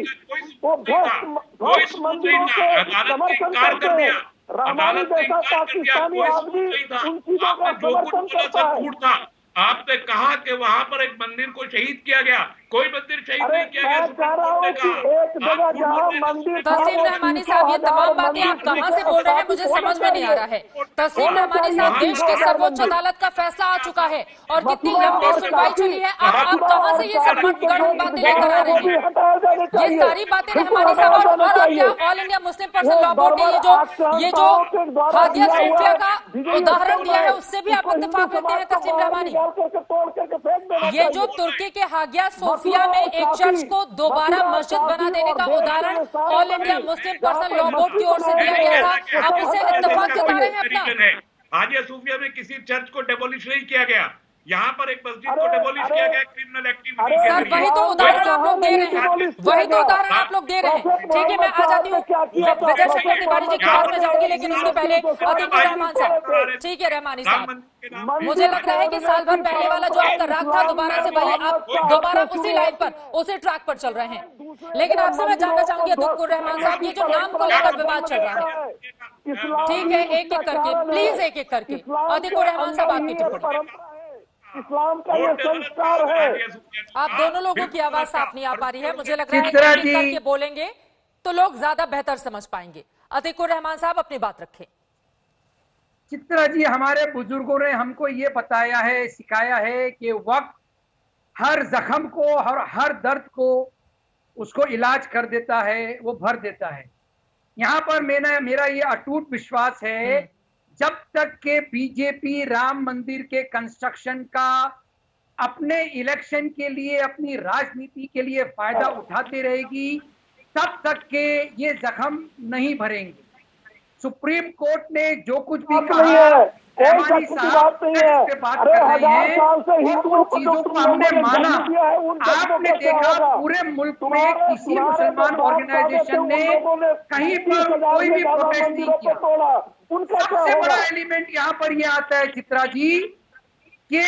वो ध्वस्त मंदिरों के समर्थन करते हैं। रहमानी जैसा पाकिस्तानी आदमी उन चीजों का समर्थन करता है। आपने कहा कि वहां पर एक मंदिर को शहीद किया गया, कोई मंदिर शहीद नहीं किया गया। तस्लीम रहमानी साहब, ये तमाम बातें आप कहां से बोल रहे हैं मुझे समझ में नहीं आ रहा है। तस्लीम रहमानी साहब, देश की सर्वोच्च अदालत का फैसला आ चुका है और कितनी लंबी सुनवाई चली है। आप कहां से ये सब गढ़ बातें लेकर आ रहे हैं? ये सारी बातें रहमानी साहब और क्या all India Muslim person law board ने ये जो हादिया सूफिया का उदाहरण दिया है उससे भी आप इत्तेफाक लेते हैं तस्लीम रहमानी? ये जो तुर्की के हागिया सोफिया में एक चर्च को दोबारा मस्जिद बना देने का उदाहरण all India Muslim person law board की ओर से दिया गया था, आप उससे इत्तेफाक जता रहे हैं अपना? हाजिया सूफिया में किसी चर्च को डेमोलिश नहीं किया गया, यहाँ पर एक मस्जिद को डेमोलिश किया गया क्रिमिनल एक्टिविटी के सर, वही तो उदाहरण आप लोग दे रहे हैं, वही तो उदाहरण आप लोग दे रहे हैं। ठीक है, मैं आ जाती हूँ विजय शंकर तिवारी जी की बात में जाऊंगी, लेकिन उसके पहले अतीकुर रहमान साहब। ठीक है रहमानी साहब, मुझे लग रहा है कि साल भर पहले वाला जो आपका राग था दोबारा से वही आप दोबारा उसी लाइन पर उसी ट्रैक पर चल रहे हैं। लेकिन आपसे मैं जानना चाहूंगी अतीकुर रहमान साहब, ये जो नाम को लेकर विवाद चल रहा है, ठीक है, एक एक करके प्लीज, एक एक करके अतीकुर रहमान साहब आपकी टिप्पणी। इस्लाम का ये संस्कार है। आप दोनों लोगों की आवाज साफ नहीं आ पा रही है, मुझे लग रहा है कि एक करके बोलेंगे तो लोग ज्यादा बेहतर समझ पाएंगे। अतीकुर रहमान साहब अपनी बात रखें। चित्रा जी, हमारे बुजुर्गों ने हमको ये बताया है, सिखाया है कि वक्त हर जख्म को और हर दर्द को उसको इलाज कर देता है, वो भर देता है। यहाँ पर मेरा ये अटूट विश्वास है, जब तक के बीजेपी राम मंदिर के कंस्ट्रक्शन का अपने इलेक्शन के लिए, अपनी राजनीति के लिए फायदा उठाती रहेगी, तब तक के ये जख्म नहीं भरेंगे। सुप्रीम कोर्ट ने जो कुछ भी कहा, रहमानी साहब पे बात कर रहे हैं, उन चीजों को हमने माना। आपने देखा पूरे मुल्क में किसी मुसलमान ऑर्गेनाइजेशन ने कहीं पर कोई भी प्रोटेस्ट नहीं किया। सबसे बड़ा एलिमेंट यहाँ पर ये आता है चित्रा जी कि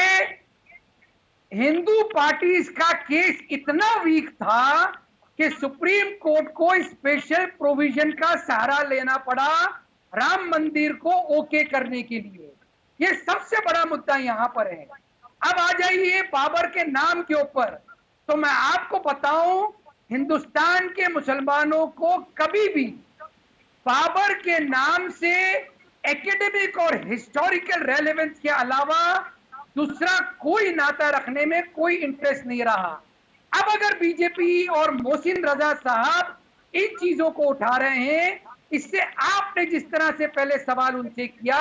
हिंदू पार्टीज का केस इतना वीक था कि सुप्रीम कोर्ट को स्पेशल प्रोविजन का सहारा लेना पड़ा राम मंदिर को ओके करने के लिए। ये सबसे बड़ा मुद्दा यहाँ पर है। अब आ जाइए बाबर के नाम के ऊपर, तो मैं आपको बताऊं, हिंदुस्तान के मुसलमानों को कभी भी बाबर के नाम से एकेडमिक और हिस्टोरिकल रेलेवेंस के अलावा दूसरा कोई नाता रखने में कोई इंटरेस्ट नहीं रहा। अब अगर बीजेपी और मोहसिन रजा साहब इन चीजों को उठा रहे हैं, इससे आपने जिस तरह से पहले सवाल उनसे किया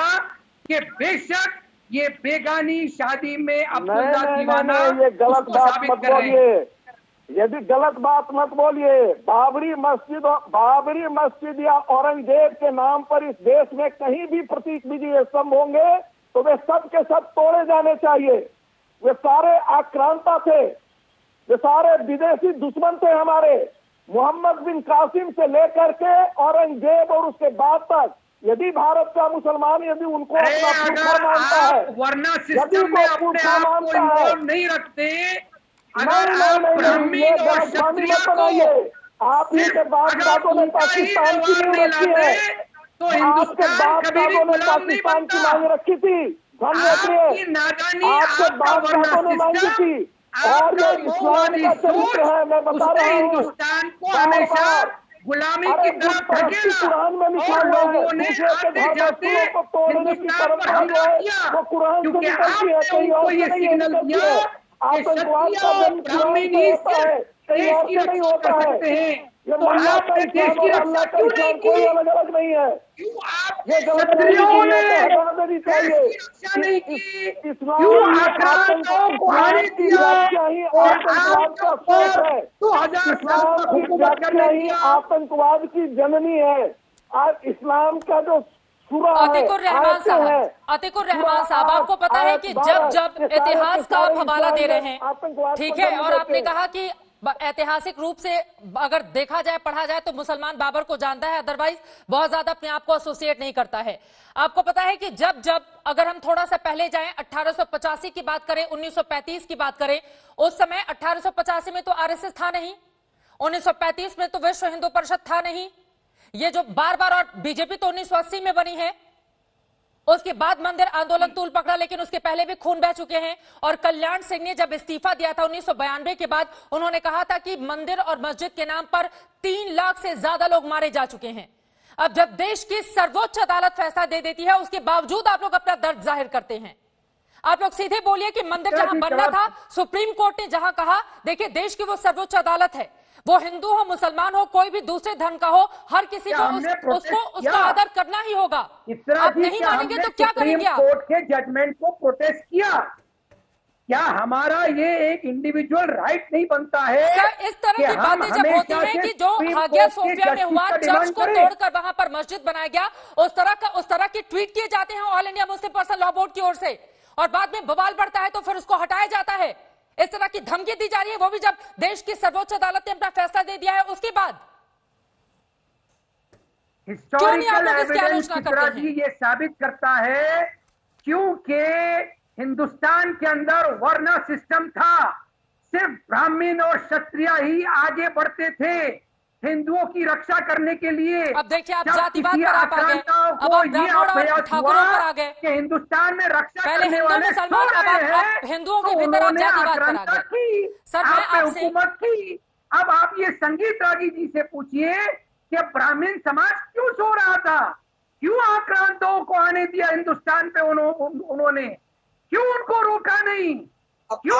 कि बेशक ये बेगानी शादी में अब्दुल्ला दीवाना ये गलत उसको बात साबित मत कर रहे हैं। बोलिए, यदि गलत बात मत बोलिए। बाबरी मस्जिद या औरंगजेब के नाम पर इस देश में कहीं भी प्रतीक विजय स्तंभ होंगे तो वे सब के सब तोड़े जाने चाहिए। वे सारे आक्रांता थे, वे सारे विदेशी दुश्मन थे हमारे। मोहम्मद बिन कासिम से लेकर के औरंगजेब और उसके बाद तक यदि भारत का मुसलमान यदि उनको अपना पुरखा मानता है, वरना सिस्टम में अपने आप को इन्वॉल्व नहीं रखते, अगर आप ब्राह्मण और क्षत्रिय को आप ही के बाप-दादों ने पाकिस्तान की नींव रखी है, तो हिंदुस्तान कभी भी गुलाम नहीं पाकिस्तान की बनता। मांग रखी थी, आपकी नादानी, आपके आपका बाप-दादों ने मांगी वरना थी। सिस्टम, और आपका ये इस्लाम का चरित्र है, मैं बता उसने रहा हूँ। हिंदुस्तान को हमेशा गुलामी की तरफ ढकेला कुरान में लिखा और हुआ है, लोगों ने दूसरे के आते धर्म जाते वस्तुओं को तोड़ने की हिंदुस्तान पर परंपरा हमला जो है, किया, वो कुरान से क्योंकि निकलती है, आपने कहीं उनको और ये से नहीं सिग्नल निकलती दिया है। कि आतंकवाद क्षत्रिय का और जन्म कुरान ब्राह्मण से ही होता है, कहीं देश और की से नहीं रक्षा होता कर है। सकते हैं। ये तो मुल्ला का आपने देश इस्लाम की और रक्षा अल्लाह का क्यों नहीं इस्लाम कोई की? अलग अलग नहीं है। क्यों ये आपने गलत क्षत्रियों ने हटा देनी चाहिए। देश की रक्षा नहीं की? इस्लाम क्यों में आक्रांताओं को आने की दिया व्याख्या ही और आतंकवाद का आपके स्रोत ऊपर है। 2000 साल इस्लाम तक की हुकूमत करने व्याख्या ही दिया। आतंकवाद की जननी है। आज इस्लाम का जो सूरा है, अतीकुर रहमान आयतें साहब, हैं, अतीकुर रहमान साहब, आपको पता है कि जब जब इतिहास का आप हवाला दे रहे हैं, ठीक है, और आपने कहा कि ऐतिहासिक रूप से अगर देखा जाए, पढ़ा जाए तो मुसलमान बाबर को जानता है, अदरवाइज बहुत ज्यादा अपने आप को एसोसिएट नहीं करता है। आपको पता है कि जब जब अगर हम थोड़ा सा पहले जाएं, 1885 की बात करें, 1935 की बात करें, उस समय 1885 में तो आरएसएस था नहीं, 1935 में तो विश्व हिंदू परिषद था नहीं, ये जो बार बार, और बीजेपी तो 1980 में बनी है, उसके बाद मंदिर आंदोलन तूल पकड़ा, लेकिन उसके पहले भी खून बह चुके हैं। और कल्याण सिंह ने जब इस्तीफा दिया था 1992 के बाद, उन्होंने कहा था कि मंदिर और मस्जिद के नाम पर 3 लाख से ज्यादा लोग मारे जा चुके हैं। अब जब देश की सर्वोच्च अदालत फैसला दे देती है, उसके बावजूद आप लोग अपना दर्द जाहिर करते हैं। आप लोग सीधे बोलिए कि मंदिर जहां बनना था, सुप्रीम कोर्ट ने जहां कहा, देखिए देश की वो सर्वोच्च अदालत है, वो हिंदू हो, मुसलमान हो, कोई भी दूसरे धर्म का हो, हर किसी को उसका आदर करना ही होगा। आप नहीं मानेंगे तो क्या करेंगे आप? कोर्ट के जजमेंट को प्रोटेस्ट किया, क्या हमारा ये एक इंडिविजुअल राइट नहीं बनता है? सर, इस तरह की बातें जब होती हैं कि जो हागिया सोफिया में हुआ, चर्च को तोड़कर वहां पर मस्जिद बनाया गया, उस तरह की ट्वीट किए जाते हैं all India Muslim personal law board की ओर से, और बाद में बवाल बढ़ता है तो फिर उसको हटाया जाता है। इस तरह की धमकी दी जा रही है, वो भी जब देश की सर्वोच्च अदालत ने अपना फैसला दे दिया है उसके बाद। क्यों नहीं आप लोग इसकी आलोचना करते हैं? ये साबित करता है क्योंकि हिंदुस्तान के अंदर वर्ण सिस्टम था, सिर्फ ब्राह्मण और क्षत्रिय ही आगे बढ़ते थे हिंदुओं की रक्षा करने के लिए। अब देखिए आप जातिवाद पर आप आ गए, अब आप ब्राह्मण और ठाकुरों पर आ गए कि हिंदुस्तान में रक्षा पहले करने हिंदू वाले मुसलमान, अब आप हिंदुओं के भीतर आप जातिवाद पर आ गए। सर मैं आपसे हुकूमत की, अब आप ये संगीत रागी जी से पूछिए कि ब्राह्मण समाज क्यों सो रहा था, क्यों आक्रांतों को आने दिया हिंदुस्तान पे, उन्होंने क्यों उनको रोका नहीं, क्यों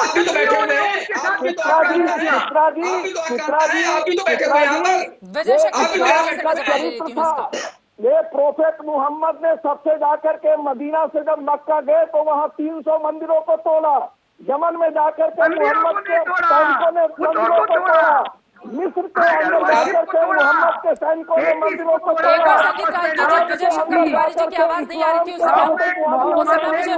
ये प्रोफेट मोहम्मद ने सबसे जाकर के मदीना से जब मक्का गए तो वहाँ 300 मंदिरों को तोड़ा, यमन में जाकर के मोहम्मद के सैनिकों ने मंदिरों को तोड़ा, मिस्र के अंदर जाकर के मोहम्मद के सैनिकों ने मंदिरों को तोड़ा। विजय शंकर तिवारी जी की आवाज नहीं आ रही थी उस समय मुझे रोकना पड़ा था। विजय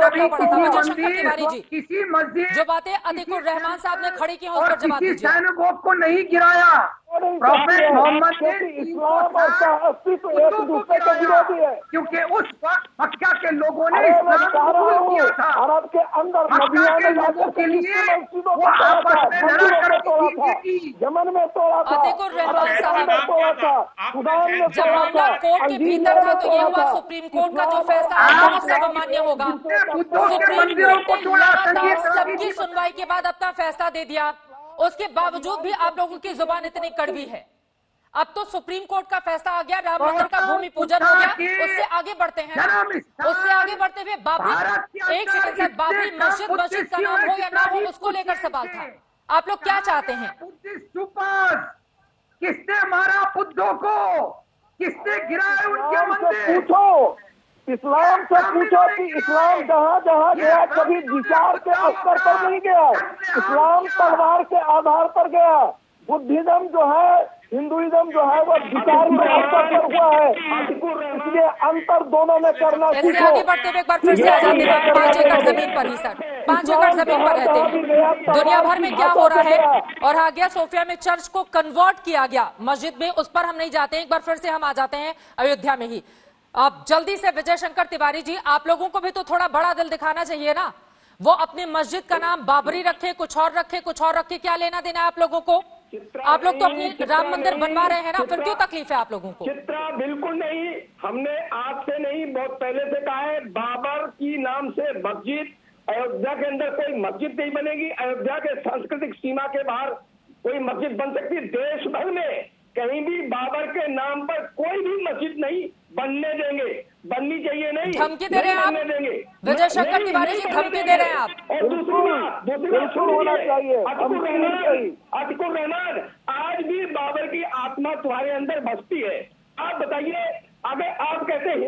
शंकर तिवारी जी, किसी मस्जिद, जो बातें अतीकुर रहमान साहब ने खड़ी की हैं उस पर जवाब दीजिए। सैनिकों को नहीं गिराया, प्रोफेट मोहम्मद ने इस्लाम और अस्तित्व एक दूसरे के विरोधी है, क्योंकि उस वक्त मक्का के लोगों ने इस्लाम कबूल किया था। अरब के अंदर मक्का के लोगों के लिए वो आपस में लड़ा करती थी, यमन में तोड़ा था, अतीकुर रहमान साहब तोड़ा था, सुदान में जब मामला कोर्ट के भीतर था तो ये हुआ सुप्रीम कोर्ट का जो फैसला है सर्वमान्य होगा। सुप्रीम कोर्ट ने लगातार सबकी सुनवाई के बाद अपना फैसला दे दिया, उसके बावजूद भी आप लोगों की जुबान इतनी कड़वी है। अब तो सुप्रीम कोर्ट का फैसला आ गया, राम मंदिर का भूमि पूजन हो गया, उससे आगे बढ़ते हैं ना। उससे आगे बढ़ते हुए बाबरी, एक सेकंड सर, बाबरी मस्जिद का नाम हो या ना हो, उसको लेकर सवाल था। आप लोग क्या चाहते हैं? किसने मारा बुद्धों को, किसने गिराए उनके मंदिर? पूछो, इस्लाम से पूछो कि इस्लाम जहाँ जहाँ गया कभी विचार के स्तर पर नहीं गया, इस्लाम तलवार के आधार पर गया। बुद्धिज्म जो है, हिंदुइज्म जो है, वो विचार के स्तर पर हुआ है, इसलिए अंतर दोनों में करना सीखो। इससे आगे बढ़ते हुए एक बार फिर से आ जाते हैं 5 एकड़ जमीन पर ही सर, 5 एकड़ जमीन पर रहते हैं, दुनिया भर में क्या हो रहा है और हागिया सोफिया में चर्च को कन्वर्ट किया गया मस्जिद में, उस पर हम नहीं जाते हैं। एक बार फिर से हम आ जाते हैं अयोध्या में ही। अब जल्दी से विजय शंकर तिवारी जी, आप लोगों को भी तो थोड़ा बड़ा दिल दिखाना चाहिए ना। वो अपनी मस्जिद का नाम बाबरी रखे, कुछ और रखे, कुछ और रखे, क्या लेना देना है आप लोगों को? आप लोग तो अपनी राम मंदिर बनवा रहे हैं ना, फिर क्यों तकलीफ है आप लोगों को? चित्रा, बिल्कुल नहीं, हमने आज से नहीं, बहुत पहले से कहा है, बाबर की नाम से मस्जिद, अयोध्या के अंदर कोई मस्जिद नहीं बनेगी। अयोध्या के सांस्कृतिक सीमा के बाहर कोई मस्जिद बन सकती, देश भर में कहीं भी बाबर के नाम पर कोई भी मस्जिद नहीं बनने देंगे, बननी चाहिए नहीं। धमकी दे रहे हैं आप विजय शंकर तिवारी जी, धमकी दे रहे हैं आप। और दूसरी बात होना चाहिए, अतिकुर रहमान, आज भी बाबर की आत्मा तुम्हारे अंदर बसती है। आप बताइए, अगर आप कहते हैं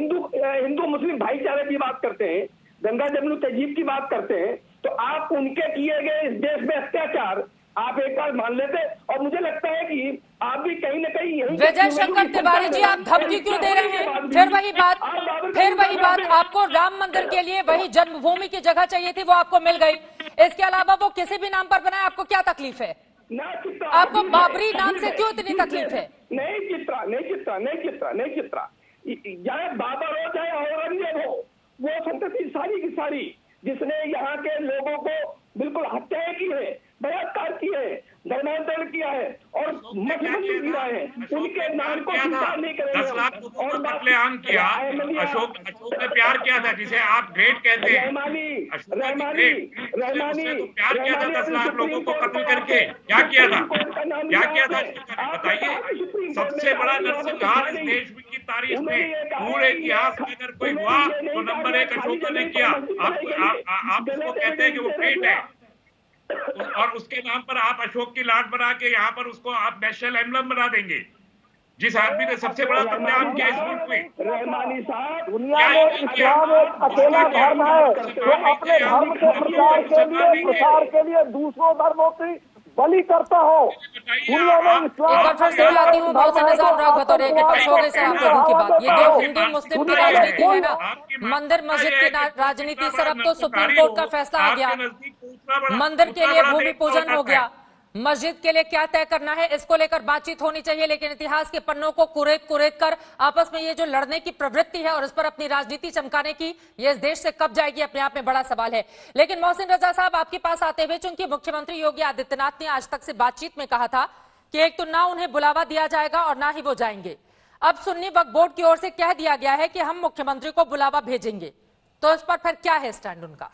हिंदू मुस्लिम भाईचारे की बात करते हैं, गंगा जमुना तहजीब की बात करते हैं, तो आप उनके किए गए इस देश में अत्याचार आप एक बार मान लेते, और मुझे लगता है कि आप भी कहीं न कहीं यही। विजय शंकर तिवारी जी, आप धमकी क्यों दे रहे हैं? फिर वही बात, आपको राम मंदिर के लिए वही जन्मभूमि की जगह चाहिए थी, वो आपको मिल गई। इसके अलावा वो किसी भी नाम पर बनाए, आपको क्या तकलीफ है? आपको बाबरी नाम से क्यों इतनी तकलीफ है? नहीं चित्रा, चाहे बाबर हो चाहे औरंगजेब हो, वो संतति सारी की सारी जिसने यहाँ के लोगों को बिल्कुल हत्याएं की है, बलात्कार की है, धर्मांतरण किया है और मस्जिद गिराए हैं, उनके नाम को स्वीकार नहीं करेंगे। 10 लाख लोगों को कत्लेआम किया, अशोक ने प्यार किया था, जिसे आप ग्रेट कहते हैं, प्यार किया था 10 लाख लोगों को कत्ल करके। क्या किया था? बताइए। सबसे बड़ा नरसंहार इस देश की तारीख में, पूरे इतिहास में अगर कोई हुआ तो नंबर 1 अशोक ने किया। आप उसको कहते हैं कि वो ग्रेट है, और उसके नाम पर आप अशोक की लाट बना के यहाँ पर उसको आप नेशनल एम्बलम बना देंगे, जिस आदमी ने सबसे बड़ा कत्लेआम किया इस मुल्क में। रहमानी साहब, दुनिया में इस्लाम एक अकेला धर्म है जो अपने धर्म के प्रसार के लिए दूसरों धर्मों की बलि करता हो। दुनिया में एक फिर से आती हूँ बहुत से निजाम राग बतौर के पास हो गए से आप लोगों की बात। ये जो हिंदू मुस्लिम की राजनीति है ना, मंदिर मस्जिद की राजनीति, सर अब तो सुप्रीम कोर्ट का फैसला आ गया, मंदिर के लिए भूमि पूजन हो गया, मस्जिद के लिए क्या तय करना है इसको लेकर बातचीत होनी चाहिए। लेकिन इतिहास के पन्नों को कुरेद कर आपस में ये जो लड़ने की प्रवृत्ति है और इस पर अपनी राजनीति चमकाने की, ये इस देश से कब जाएगी, अपने आप में बड़ा सवाल है। लेकिन मोहसिन रजा साहब, आपके पास आते हुए, चूंकि मुख्यमंत्री योगी आदित्यनाथ ने आज तक से बातचीत में कहा था कि एक तो ना उन्हें बुलावा दिया जाएगा और ना ही वो जाएंगे, अब सुन्नी वक्फ बोर्ड की ओर से कह दिया गया है कि हम मुख्यमंत्री को बुलावा भेजेंगे, तो इस पर फिर क्या है स्टैंड उनका?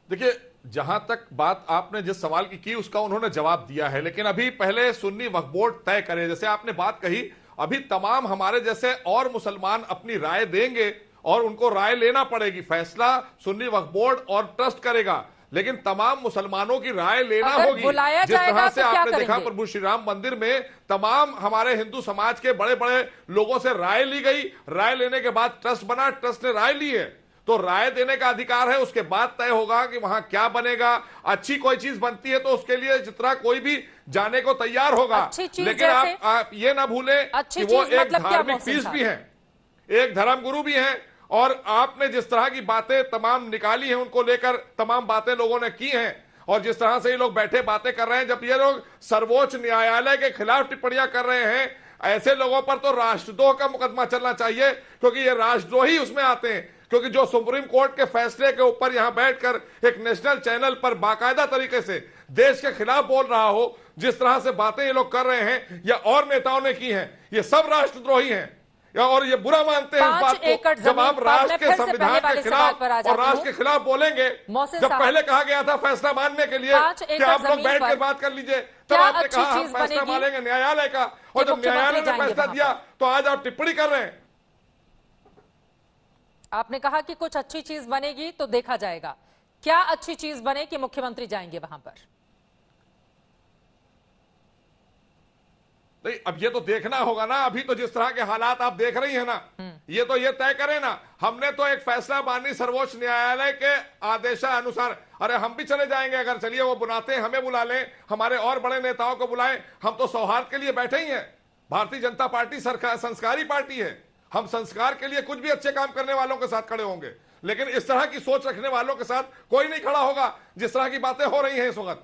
देखिए, जहां तक बात आपने जिस सवाल की उसका उन्होंने जवाब दिया है, लेकिन अभी पहले सुन्नी वक्फ बोर्ड तय करे। जैसे आपने बात कही, अभी तमाम हमारे जैसे और मुसलमान अपनी राय देंगे और उनको राय लेना पड़ेगी, फैसला सुन्नी वक्फ बोर्ड और ट्रस्ट करेगा, लेकिन तमाम मुसलमानों की राय लेना होगी। जिस तरह से आपने देखा प्रभु श्री राम मंदिर में तमाम हमारे हिंदू समाज के बड़े बड़े लोगों से राय ली गई, राय लेने के बाद ट्रस्ट बना, ट्रस्ट ने राय ली है, तो राय देने का अधिकार है, उसके बाद तय होगा कि वहां क्या बनेगा। अच्छी कोई चीज बनती है तो उसके लिए जितना कोई भी जाने को तैयार होगा, लेकिन आप ये ना भूलें कि वो एक धार्मिक पीस भी है, एक धर्मगुरु भी है, और आपने जिस तरह की बातें तमाम निकाली हैं उनको लेकर तमाम बातें लोगों ने की हैं, और जिस तरह से ये लोग बैठे बातें कर रहे हैं, जब ये लोग सर्वोच्च न्यायालय के खिलाफ टिप्पणियां कर रहे हैं, ऐसे लोगों पर तो राष्ट्रद्रोह का मुकदमा चलना चाहिए, क्योंकि ये राष्ट्रद्रोही उसमें आते हैं। क्योंकि जो सुप्रीम कोर्ट के फैसले के ऊपर यहां बैठकर एक नेशनल चैनल पर बाकायदा तरीके से देश के खिलाफ बोल रहा हो, जिस तरह से बातें ये लोग कर रहे हैं या और नेताओं ने की हैं, ये सब राष्ट्रद्रोही हैं। और ये बुरा मानते हैं इस बात को जब आप राष्ट्र के संविधान के खिलाफ और राष्ट्र के खिलाफ बोलेंगे। जब पहले कहा गया था फैसला मानने के लिए कि आप लोग बैठ कर बात कर लीजिए, तब आपने कहा हम फैसला मानेंगे न्यायालय का, और जब न्यायालय ने फैसला दिया तो आज आप टिप्पणी कर रहे हैं। आपने कहा कि कुछ अच्छी चीज बनेगी तो देखा जाएगा, क्या अच्छी चीज बने कि मुख्यमंत्री जाएंगे वहां पर? नहीं, अब ये तो देखना होगा ना। अभी तो जिस तरह के हालात आप देख रही हैं ना, ये तो ये तय करें ना। हमने तो एक फैसला मानी सर्वोच्च न्यायालय के आदेशानुसार। अरे हम भी चले जाएंगे, अगर चलिए वो बुलाते हैं हमें बुला लें, हमारे और बड़े नेताओं को बुलाएं। हम तो सौहार्द के लिए बैठे ही हैं। भारतीय जनता पार्टी संस्कारी पार्टी है। हम संस्कार के लिए कुछ भी अच्छे काम करने वालों के साथ खड़े होंगे, लेकिन इस तरह की सोच रखने वालों के साथ कोई नहीं खड़ा होगा जिस तरह की बातें हो रही हैं इस वक्त।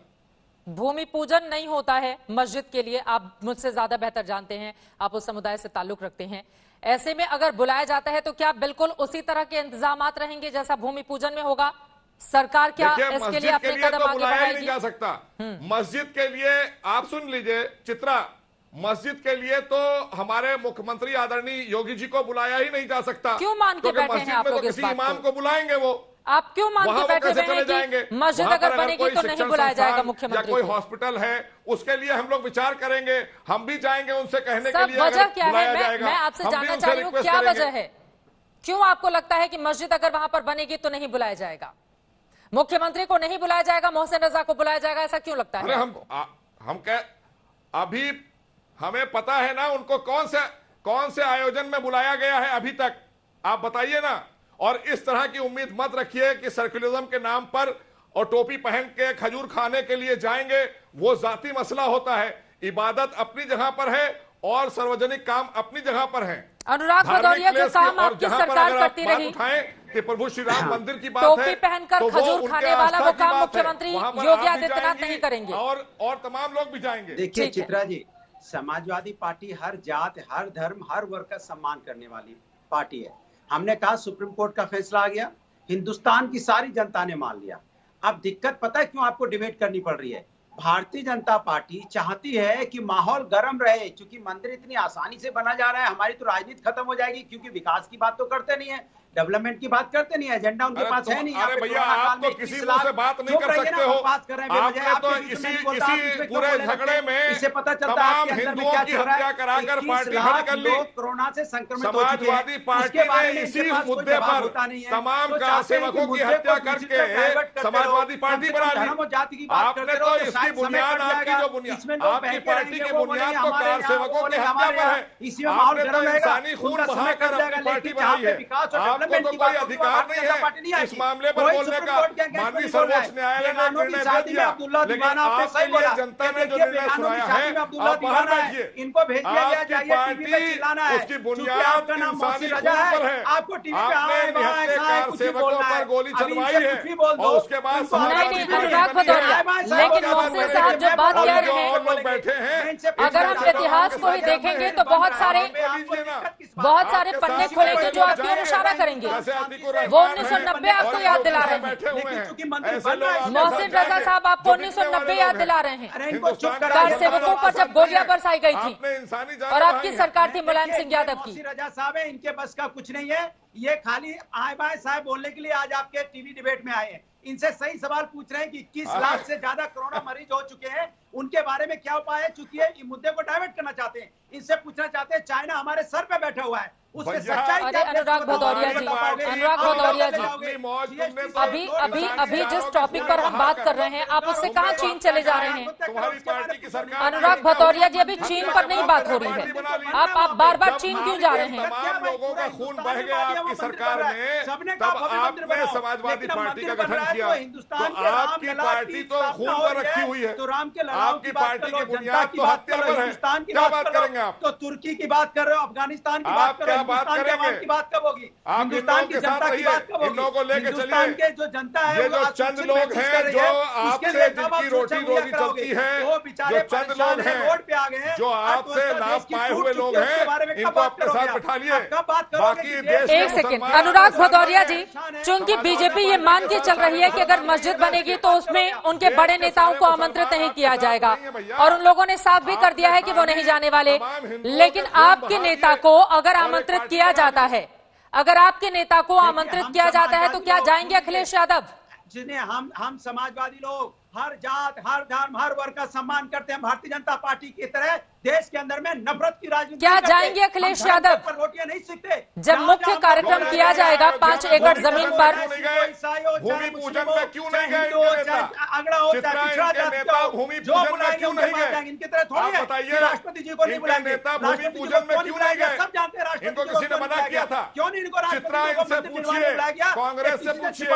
भूमि पूजन नहीं होता है मस्जिद के लिए, आप मुझसे ज्यादा बेहतर जानते हैं, आप उस समुदाय से ताल्लुक रखते हैं। ऐसे में अगर बुलाया जाता है तो क्या बिल्कुल उसी तरह के इंतजामात रहेंगे जैसा भूमि पूजन में होगा? सरकार क्या इसके लिए अपने कदम तो आगे बुलाया बढ़ाएगी? नहीं जा सकता। मस्जिद के लिए आप सुन लीजिए चित्रा, मस्जिद के लिए तो हमारे मुख्यमंत्री आदरणीय योगी जी को बुलाया ही नहीं जा सकता। क्यों मान के बैठे हैं आप लोग तो इस किसी बात इमाम को? को बुलाएंगे वो। आप क्यों मान के बैठे हुए हैं कि मस्जिद अगर बनेगी तो नहीं बुलाया जाएगा मुख्यमंत्री या कोई को? हॉस्पिटल है उसके लिए हम लोग विचार करेंगे, हम भी जाएंगे उनसे कहने के लिए। वजह क्या है? मैं आपसे जानना चाह रही हूँ, क्या वजह है? क्यों आपको लगता है कि मस्जिद अगर वहां पर बनेगी तो नहीं बुलाया जाएगा? मुख्यमंत्री को नहीं बुलाया जाएगा, मोहसिन रजा को बुलाया जाएगा, ऐसा क्यों लगता है? हम अभी हमें पता है ना उनको कौन से आयोजन में बुलाया गया है अभी तक, आप बताइए ना। और इस तरह की उम्मीद मत रखिए कि सर्कुलरिज्म के नाम पर और टोपी पहन के खजूर खाने के लिए जाएंगे, वो जाती मसला होता है। इबादत अपनी जगह पर है और सार्वजनिक काम अपनी जगह पर है। अनुराग भदौरिया, जो काम आपकी सरकार करती रही कि प्रभु श्री राम मंदिर की बात टोपी है, पहनकर तो खजूर खाने वाला वो काम मुख्यमंत्री योगी आदित्यनाथ नहीं करेंगे और तमाम लोग भी जाएंगे। देखिए चित्रा जी, समाजवादी पार्टी हर जात, हर धर्म, हर वर्ग का सम्मान करने वाली पार्टी है। हमने कहा सुप्रीम कोर्ट का फैसला आ गया, हिंदुस्तान की सारी जनता ने मान लिया। अब दिक्कत पता है क्यों आपको डिबेट करनी पड़ रही है? भारतीय जनता पार्टी चाहती है कि माहौल गर्म रहे, क्योंकि मंदिर इतनी आसानी से बना जा रहा है, हमारी तो राजनीति खत्म हो जाएगी, क्योंकि विकास की बात तो करते नहीं है, डेवलपमेंट की बात करते नहीं है, एजेंडा उनके पास है नहीं। अरे भैया, आप तो किसी मुंह से बात नहीं कर सकते हो। आपने तो इसी पूरे झगड़े में इससे पता चलता तमाम हिंदुओं की हत्या कराकर पार्टी खड़ी कर ली। कोरोना से संक्रमित समाजवादी पार्टी ने इसी मुद्दे पर तमाम कार सेवकों की हत्या करके समाजवादी पार्टी बना ली। आपने तो इसकी बुनियाद, आपकी जो बुनियाद, आपकी पार्टी की बुनियाद तो कार सेवकों की हत्या पर है। आपने तो इंसानी खून बहाकर अपनी पार्टी बनाई है। आपको तो कोई अधिकार नहीं है इस मामले पर बोलने का। माननीय सर्वोच्च न्यायालय ने निर्णय दे दिया, लेकिन आपके लिए जनता ने जो निर्णय सुनाया है, आप बाहर बैठिए। इनको भेज दिया गया, आपकी पार्टी उसकी बुनियाद इंसानी खून पर है। आपने निहत्थे कार सेवकों पर गोली चलवाई है और उसके बाद अनुराग भदौरिया, लेकिन मोहसिन साहब जो बात कह रहे हैं, बैठे हैं, अगर हम इतिहास को ही देखेंगे तो बहुत सारे पन्ने खोलेंगे जो आपकी ओर इशारा करेंगे। वो 1990 आपको याद दिला रहे हैं। मोहसिन रजा साहब आपको 1990 याद दिला रहे हैं, कार सेवकों पर जब गोलियां बरसाई गई थी और आपकी सरकार थी मुलायम सिंह यादव की। रजा साहब है, इनके बस का कुछ नहीं है, ये खाली आए बाय साहब बोलने के लिए आज आपके टीवी डिबेट में आए हैं। इनसे सही सवाल पूछ रहे हैं कि 21 लाख से ज्यादा कोरोना मरीज हो चुके हैं, उनके बारे में क्या उपाय है? चूंकि ये मुद्दे को डाइवर्ट करना चाहते हैं, इनसे पूछना चाहते हैं चाइना हमारे सर पे बैठा हुआ है, उसमें सच्चाई क्या? अनुराग भदौरिया जी, अभी जिस टॉपिक पर हम बात कर रहे हैं, आप उससे कहाँ चीन चले जा रहे हैं? अनुराग भदौरिया जी, अभी चीन पर नहीं बात हो रही है, आप बार बार चीन क्यों जा रहे हैं? तमाम लोगों का खून बह गया आपकी सरकार में, तब आपने समाजवादी पार्टी का गठन किया। तो आपकी पार्टी तो खून पर रखी हुई है, आपकी पार्टी की बुनियाद तो हत्या पर है। क्या बात करेंगे आप? तो तुर्की की बात कर रहे हो, अफगानिस्तान की बात कर रहे हो, हिंदुस्तान की बात कब होगी? हिंदुस्तान की जनता की बात कब होगी? इन लोगों को लेके हिंदुस्तान के जो जनता है, ये जो चंद लोग हैं जो आपसे जिनकी रोटी रोजी चलती है, जो चंद लोग हैं रोड पे आ गए हैं, जो आपसे लाभ पाए हुए लोग हैं, इनको अपने साथ बैठा लिए। बाकी देश एक सेकंड, अनुराग भदौरिया जी, चूंकि बीजेपी ये मान के चल रही है कि अगर मस्जिद बनेगी तो उसमें उनके बड़े नेताओं को आमंत्रित नहीं किया जाएगा, और उन लोगों ने साफ भी कर दिया है कि वो नहीं जाने वाले, लेकिन आपके नेता को अगर आमंत्रित आमंत्रित किया जाता है, अगर आपके नेता को आमंत्रित किया जाता है तो क्या जाएंगे अखिलेश यादव? जिन्हें हम समाजवादी लोग हर जात, हर धर्म, हर वर्ग का सम्मान करते हैं, भारतीय जनता पार्टी की तरह देश के अंदर में नफरत की राजनीति क्या जाएंगे अखिलेश यादव? पर रोटियां नहीं सीखते। जब मुख्य कार्यक्रम किया जाएगा 5 एकड़ जमीन पर, भूमि पूजन में क्यों नहीं गए? अगड़ा हो चाहे नेता भूमि पूजन में क्यों नहीं गए? इनकी तरह थोड़ी बताइए, राष्ट्रपति जी को नहीं बुलाएंगे, नेता भूमि पूजन में क्यों नहीं गए? सब जानते हैं राष्ट्रपति इनको किसी ने मना किया था? क्यों नहीं इनको चित्रा इनसे पूछिए, कांग्रेस से पूछिए,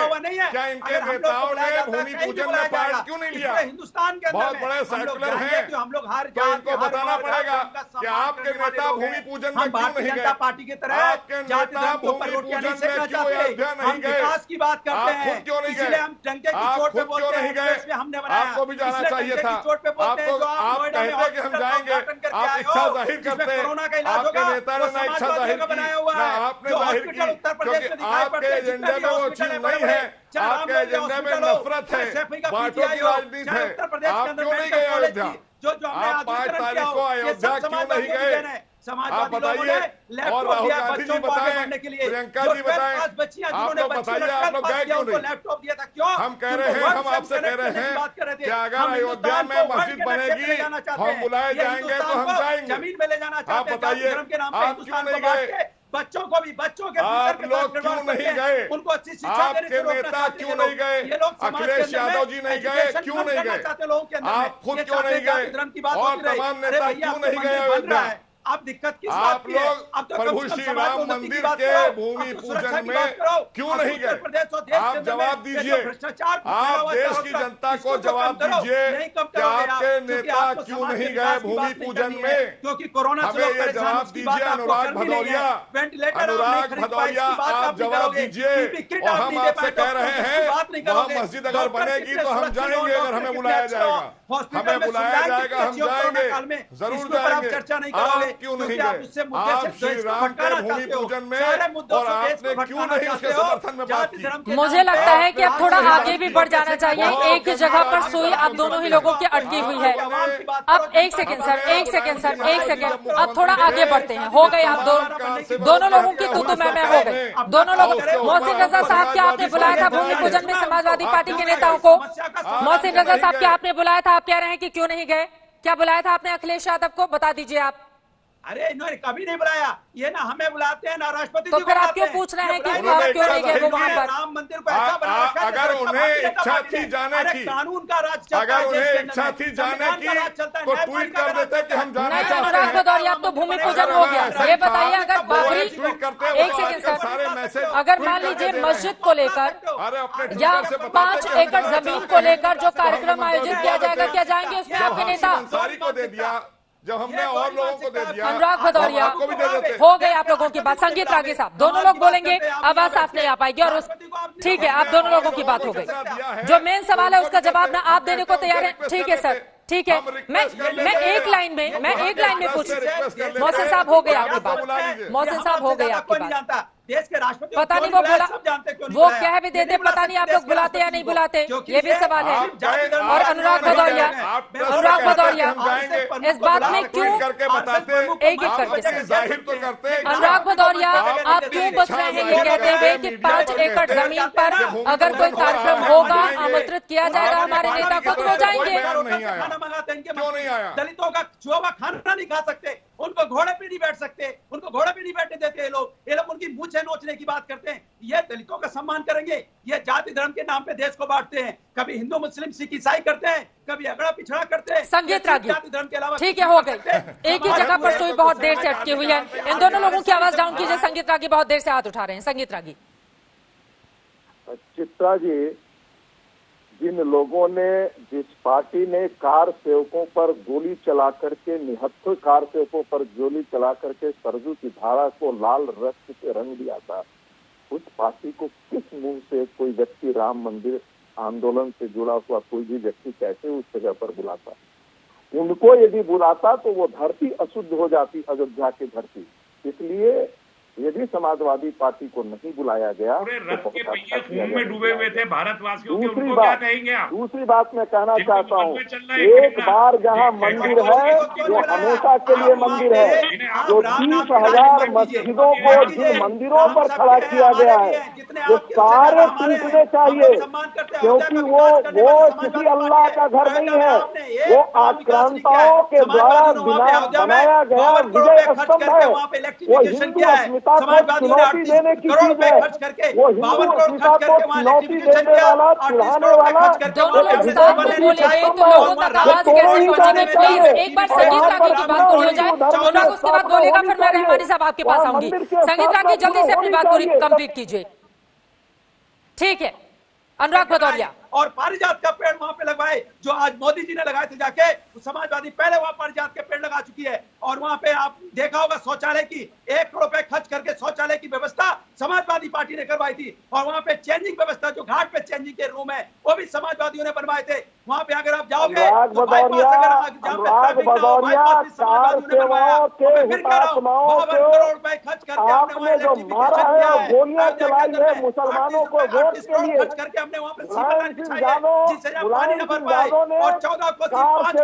क्या इनके नेताओं ने भूमि पूजन में पार्ट क्यों नहीं लिया? हिंदुस्तान के बहुत बड़े सेकुलर हैं, हम लोग हर तो इनको बताना पड़ेगा कि आपके नेता भूमि पूजन में क्यों नहीं गए? पार्टी की तरह आपके नेता भूमि पूजन में क्यों अयोध्या नहीं गए? विकास की बात करते हैं, खुद क्यों नहीं गए? इसलिए हम डंके की चोट पे बोलते हैं, इसलिए हमने बनाया। आपको भी जाना चाहिए था। आपको आप कहते कि हम जाएंगे, आप इच्छा जाहिर करते हैं, आपके नेता ने ना इच्छा जाहिर की, ना आपने जाहिर की, क्योंकि आपके एजेंडे में वो चीज नहीं है। आपके एजेंडे में नफरत है, बांटों की राजनीति है। आप क्यों नहीं गए अयोध्या? आप 5 तारीख को अयोध्या क्यों नहीं गए? आप बताइए, और राहुल गांधी जी बताएं, प्रियंका जी बताएं, आप लोग बताइए, आप लोग गए क्यों नहीं? लैपटॉप दिया था क्यों? हम कह रहे हैं, हम आपसे कह रहे हैं कि अगर अयोध्या में मस्जिद बनेगी, हम बुलाए जाएंगे तो हम जाएंगे। जमीन में ले जाना चाहते हैं, आप बताइए, आप क्यों नहीं गए? बच्चों को भी, बच्चों के आप लोग क्यों नहीं गए? उनको अच्छी शिक्षा आपके नेता क्यों नहीं गए? अखिलेश यादव जी नहीं गए, क्यों नहीं गए? आप खुद क्यों नहीं गए? और तमाम नेता क्यों नहीं गए अयोध्या? अब दिक्कत किस आप बात की है? लोग अब तो प्रभु श्री राम मंदिर के भूमि पूजन में क्यों नहीं गए? आप जवाब दीजिए, आप देश की जनता को जवाब दीजिए कि आपके नेता क्यों नहीं गए भूमि पूजन में? क्योंकि कोरोना हमें ये जवाब दीजिए। अनुराग भदौरिया, आप जवाब दीजिए। और हम आपसे कह रहे हैं, वहाँ मस्जिद अगर बनेगी तो हम जाएंगे, अगर हमें बुलाया जाएगा, हमें बुलाया जाएगा, हम जाएंगे, जरूर जाएंगे। आप क्यों नहीं गए? आप श्री राम के भूमि पूजन में, और आपने क्यों नहीं उसके समर्थन में बात की? मुझे लगता है कि अब थोड़ा आगे भी बढ़ जाना चाहिए। एक ही जगह पर सुई अब दोनों ही लोगों की अटकी हुई है। अब एक सेकंड सर, एक सेकंड, अब थोड़ा आगे बढ़ते हैं। हो गए आप दोनों लोगों की तू मैं हो गई। दोनों लोग, मोहसिन रजा साहब क्या आपने बुलाया था भूमि पूजन में समाजवादी पार्टी के नेताओं को? मोहसिन रजा साहब क्या आपने बुलाया था? आप कह रहे हैं कि क्यों नहीं गए? क्या बुलाया था आपने अखिलेश यादव को? बता दीजिए आप। अरे इन्होंने कभी नहीं बुलाया, ये ना हमें बुलाते हैं ना राष्ट्रपति तो फिर आप क्यों पूछ रहे हैं कि आप क्यों नहीं गए वो वहां पर? राम मंदिर को ऐसा बना रखा है, अगर उन्हें इच्छा थी जाने की, कानून का राज चलता है, अगर उन्हें इच्छा थी जाने की तो ट्वीट कर देते कि हम जाना चाहते हैं। अनुराग भदौरिया, अब तो भूमि पूजन हो गया। ये बताइए, अगर बाबरी, एक सेकंड सर, अगर मान लीजिए मस्जिद को लेकर या 5 एकड़ जमीन को लेकर जो कार्यक्रम आयोजित किया जाएगा, क्या जाएंगे उसमें आपके नेता? को दे दिया, जब हमने और लोगों को दे दिया, अनुराग भदौरिया, को भी दे देते। हो गए आप लोगों की बात। संगीत रागी साहब, दोनों लोग बोलेंगे, आवाज साफ नहीं आ पाएगी। और ठीक है, आप दोनों लोगों की बात हो गई। जो मेन सवाल है उसका जवाब ना आप देने को तैयार है? ठीक है सर, ठीक है। मैं एक लाइन में पूछ, मोहसिन साहब हो गई आपकी बात, मोहसिन साहब हो गई आपकी बात। देश के राष्ट्रपति पता नहीं वो बोला, वो कह भी देते, पता नहीं आप लोग बुलाते या नहीं बुलाते, ये भी सवाल है। और अनुराग भदौरिया, इस बात में क्यों करके बताते, एक एक करके जाहिर तो करते। अनुराग भदौरिया, आप क्यों बच रहे हैं ये कहते हुए कि 5 एकड़ जमीन पर अगर कोई कार्यक्रम होगा, आमंत्रित किया जाएगा हमारे नेता को, तो वो जाएंगे? खाना मंगाते हैं, क्यों नहीं आया? दलितों का छुआ खाना नहीं खा सकते, उनको घोड़े पे नहीं बैठ सकते, उनको घोड़े पे नहीं बैठने देते ये लोग उनकी मूछें नोचने की बात करते हैं। ये दलितों का सम्मान करेंगे? ये जाति धर्म के नाम पे देश को बांटते हैं, कभी हिंदू मुस्लिम सिख ईसाई करते हैं, कभी अगड़ा पिछड़ा करते हैं। संगीत रागी, जाति धर्म के अलावा ठीक है, हो गई। एक ही जगह पर सुई बहुत देर से अटकी हुई है। इन दोनों लोगों की आवाज डाउन कीजिए। संगीत रागी बहुत देर से हाथ उठा रहे हैं। संगीत रागी। चित्रा जी, जिन लोगों ने, जिस पार्टी ने कार सेवकों पर गोली चला करके, निहत्थे कार सेवकों पर गोली चला करके सरजू की धारा को लाल रक्त से रंग दिया था, उस पार्टी को किस मुंह से कोई व्यक्ति राम मंदिर आंदोलन से जुड़ा हुआ कोई भी व्यक्ति कैसे उस जगह पर बुलाता? उनको यदि बुलाता तो वो धरती अशुद्ध हो जाती, अयोध्या की धरती। इसलिए यदि समाजवादी पार्टी को नहीं बुलाया गया पूरे रथ तो के बहुत पहिए अच्छा किया खून में गया। डूबे हुए थे भारतवासियों के, दूसरी उनको क्या बात कहेंगे आप? दूसरी बात मैं कहना जिनको चाहता हूँ, मुकदमे चल रहे हैं, एक बार जहाँ मंदिर है वो हमेशा के लिए मंदिर है। जो 30,000 मस्जिदों को जिन मंदिरों पर खड़ा किया गया है वो सारे टूटने चाहिए, क्योंकि वो किसी अल्लाह का घर नहीं है, वो आक्रांताओं के द्वारा बनाया गया विजय स्तंभ है। वो हिंदू अस्मिता को चुनौती देने की चीज है, वो हिंदू अस्मिता को चुनौती देने वाला, चिढ़ाने वाला दोनों लोग साथ में बोलेंगे तो लोगों तक आवाज कैसे पहुंचेगी? प्लीज एक बार संगीत रागी की बात पूरी हो जाए, अनुराग उसके बाद बोलेगा, फिर मैं रहमानी साहब आपके पास आऊंगी। संगीत रागी जल्दी से अपनी बात पूरी कंप्लीट कीजिए। ठीक है, अनुराग भदौरिया। और पारिजात का पेड़ वहां पे लगवाए जो आज मोदी जी ने लगाए थे जाके, समाजवादी पहले वहां पारिजात के पेड़ लगा चुकी है। और वहां पे आप देखा होगा शौचालय की 1 करोड़ रुपए खर्च करके शौचालय की व्यवस्था समाजवादी पार्टी ने करवाई थी। और वहां पे चेंजिंग व्यवस्था, जो घाट पे चेंजिंग के रूम है, वो भी समाजवादियों ने बनवाए थे। वहां पे अगर आप जाओगे तो आपने जो मारा है और गोलियां चलाई है मुसलमानों को वोट के लिए, खर्च करके हमने वहां पे मुलायम सिंह यादव ने और 14 को 5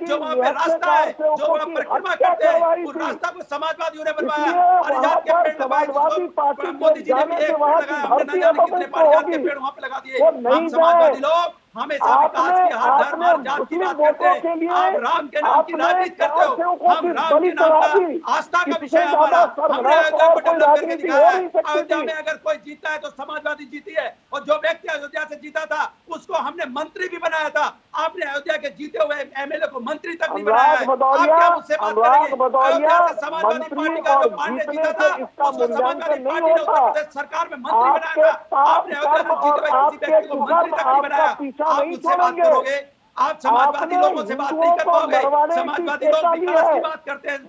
जो वहाँ पे रास्ता है, जो वहाँ परिक्रमा करते हैं, उस रास्ता को समाजवादियों ने बनवाया। पारिजात के पेड़ समाजवादी पार्टी मोदी जी ने भी एक पेड़ लगाया, हमने न जाने कितने पारिजात के पेड़ वहाँ पे लगा दिए। हम समाजवादी लोग हमेशा विकास की, हर धर्म हर जात की बात करते हैं। आप राम के नाम की राजनीति करते हो, हम राम के नाम का आस्था का विषय हमारा, हमने अयोध्या को डेवलप करके दिखाया है। अयोध्या में अगर कोई जीता है तो समाजवादी जीती है, और जो व्यक्ति अयोध्या से जीता था उसको हमने मंत्री भी बनाया था। आपने अयोध्या के जीते हुए एमएलए को मंत्री तक नहीं बनाया है। आप क्या मुझसे बात करेंगे? अयोध्या से समाजवादी पार्टी का जो पांडे जीता था उसको समाजवादी पार्टी ने उत्तर प्रदेश सरकार में मंत्री बनाया था। आपने अयोध्या से जीते हुए किसी व्यक्ति को मंत्री तक नहीं बनाया। आप मुझसे बात करोगे? आप समाजवादी लोगों से बात नहीं कर पाओगे। समाजवादी लोग विकास की बात करते हैं,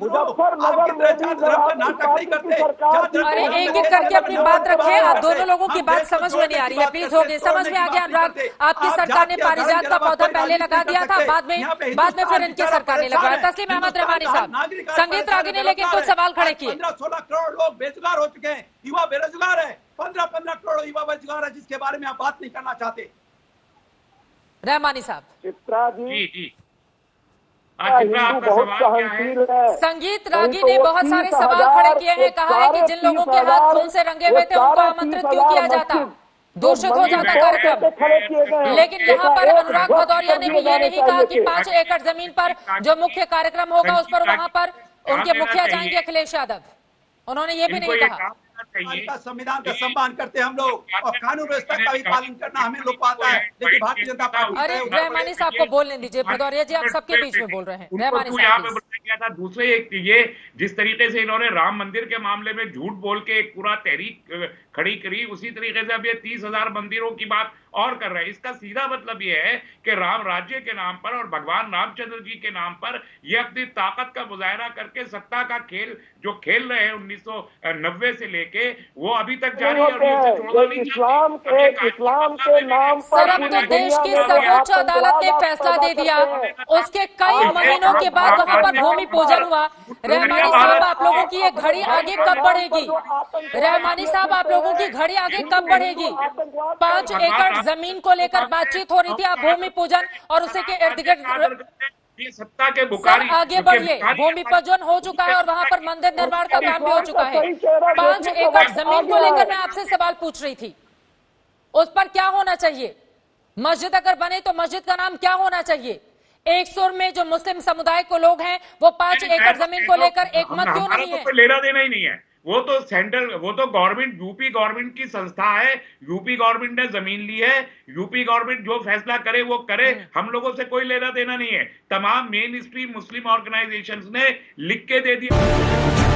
नाटक नहीं करते। अरे एक एक करके अपनी बात रखें, आप दोनों लोगों की बात समझ में नहीं आ रही है, प्लीज हो गई, समझ में आ गया। अनुराग, आपकी सरकार ने पारिजात का पौधा पहले लगा दिया था, बाद में फिर इनकी सरकार ने लगवाया। तस्लीम अहमद रहमानी साहब, संगीत रागी ने लेकिन कुछ सवाल खड़े किए। 15-16 करोड़ लोग बेरोजगार हो चुके हैं, युवा बेरोजगार है, 15-15 करोड़ युवा बेरोजगार है, जिसके बारे में आप बात नहीं करना चाहते। रहमानी साहब। चित्रा जी संगीत रागी ने बहुत सारे सवाल खड़े किए हैं, कहा है कि जिन लोगों के हाथ खून से रंगे हुए थे उनको आमंत्रित क्यों किया जाता, दूषित हो जाता कार्यक्रम। लेकिन यहाँ पर अनुराग भदौरिया ने भी ये नहीं कहा कि 5 एकड़ जमीन पर जो मुख्य कार्यक्रम होगा उस पर वहां पर उनके मुखिया जाएंगे अखिलेश यादव, उन्होंने ये भी नहीं कहा। संविधान का सम्मान करते हैं हम लोग, और कानून व्यवस्था का भी पालन करना हमें लोग को आता है, लेकिन भारतीय जनता पार्टी। अरे रहमानी साहब को बोलने दीजिए, भदौरिया जी आप सबके बीच में बोल रहे हैं। रहमानी साहब गया था। दूसरे ये जिस तरीके से इन्होंने राम मंदिर के मामले में झूठ बोल के एक पूरा तहरीक खड़ी करी, उसी तरीके से अब ये 30,000 मंदिरों की बात और कर रहे हैं। इसका सीधा मतलब ये है कि राम राज्य के नाम पर और भगवान रामचंद्र जी के नाम पर ये अपनी ताकत का मुजाहरा करके सत्ता का खेल जो खेल रहे हैं 1990 से लेके, वो अभी तक जारी है। और इस्लाम के नाम पर अब तो देश की सर्वोच्च अदालत ने फैसला दे दिया, उसके कई महीनों के बाद वहां पर भूमि पूजन हुआ। रहमानी साहब आप लोगों की ये घड़ी आगे कब बढ़ेगी? रहमानी साहब आप लोगों की घड़ी आगे कब बढ़ेगी? 5 एकड़ जमीन को लेकर बातचीत हो रही थी, आप भूमि पूजन और उसी के इर्द गिर्द सत्ता के बुखारी आगे बढ़िए। भूमि पूजन हो चुका है और वहां पर मंदिर निर्माण का काम भी हो चुका है। 5 एकड़ जमीन को लेकर मैं आपसे सवाल पूछ रही थी, उस पर क्या होना चाहिए? मस्जिद अगर बने तो मस्जिद का नाम क्या होना चाहिए? एक सुर में जो मुस्लिम समुदाय को लोग हैं वो 5 एकड़ जमीन को लेकर एक मत क्यों नहीं है? लेना देना ही नहीं है, वो तो सेंट्रल, वो तो गवर्नमेंट, यूपी गवर्नमेंट की संस्था है, यूपी गवर्नमेंट ने जमीन ली है, यूपी गवर्नमेंट जो फैसला करे वो करे, हम लोगों से कोई लेना देना नहीं है। तमाम मेन स्ट्रीम मुस्लिम ऑर्गेनाइजेशंस ने लिख के दे दिया।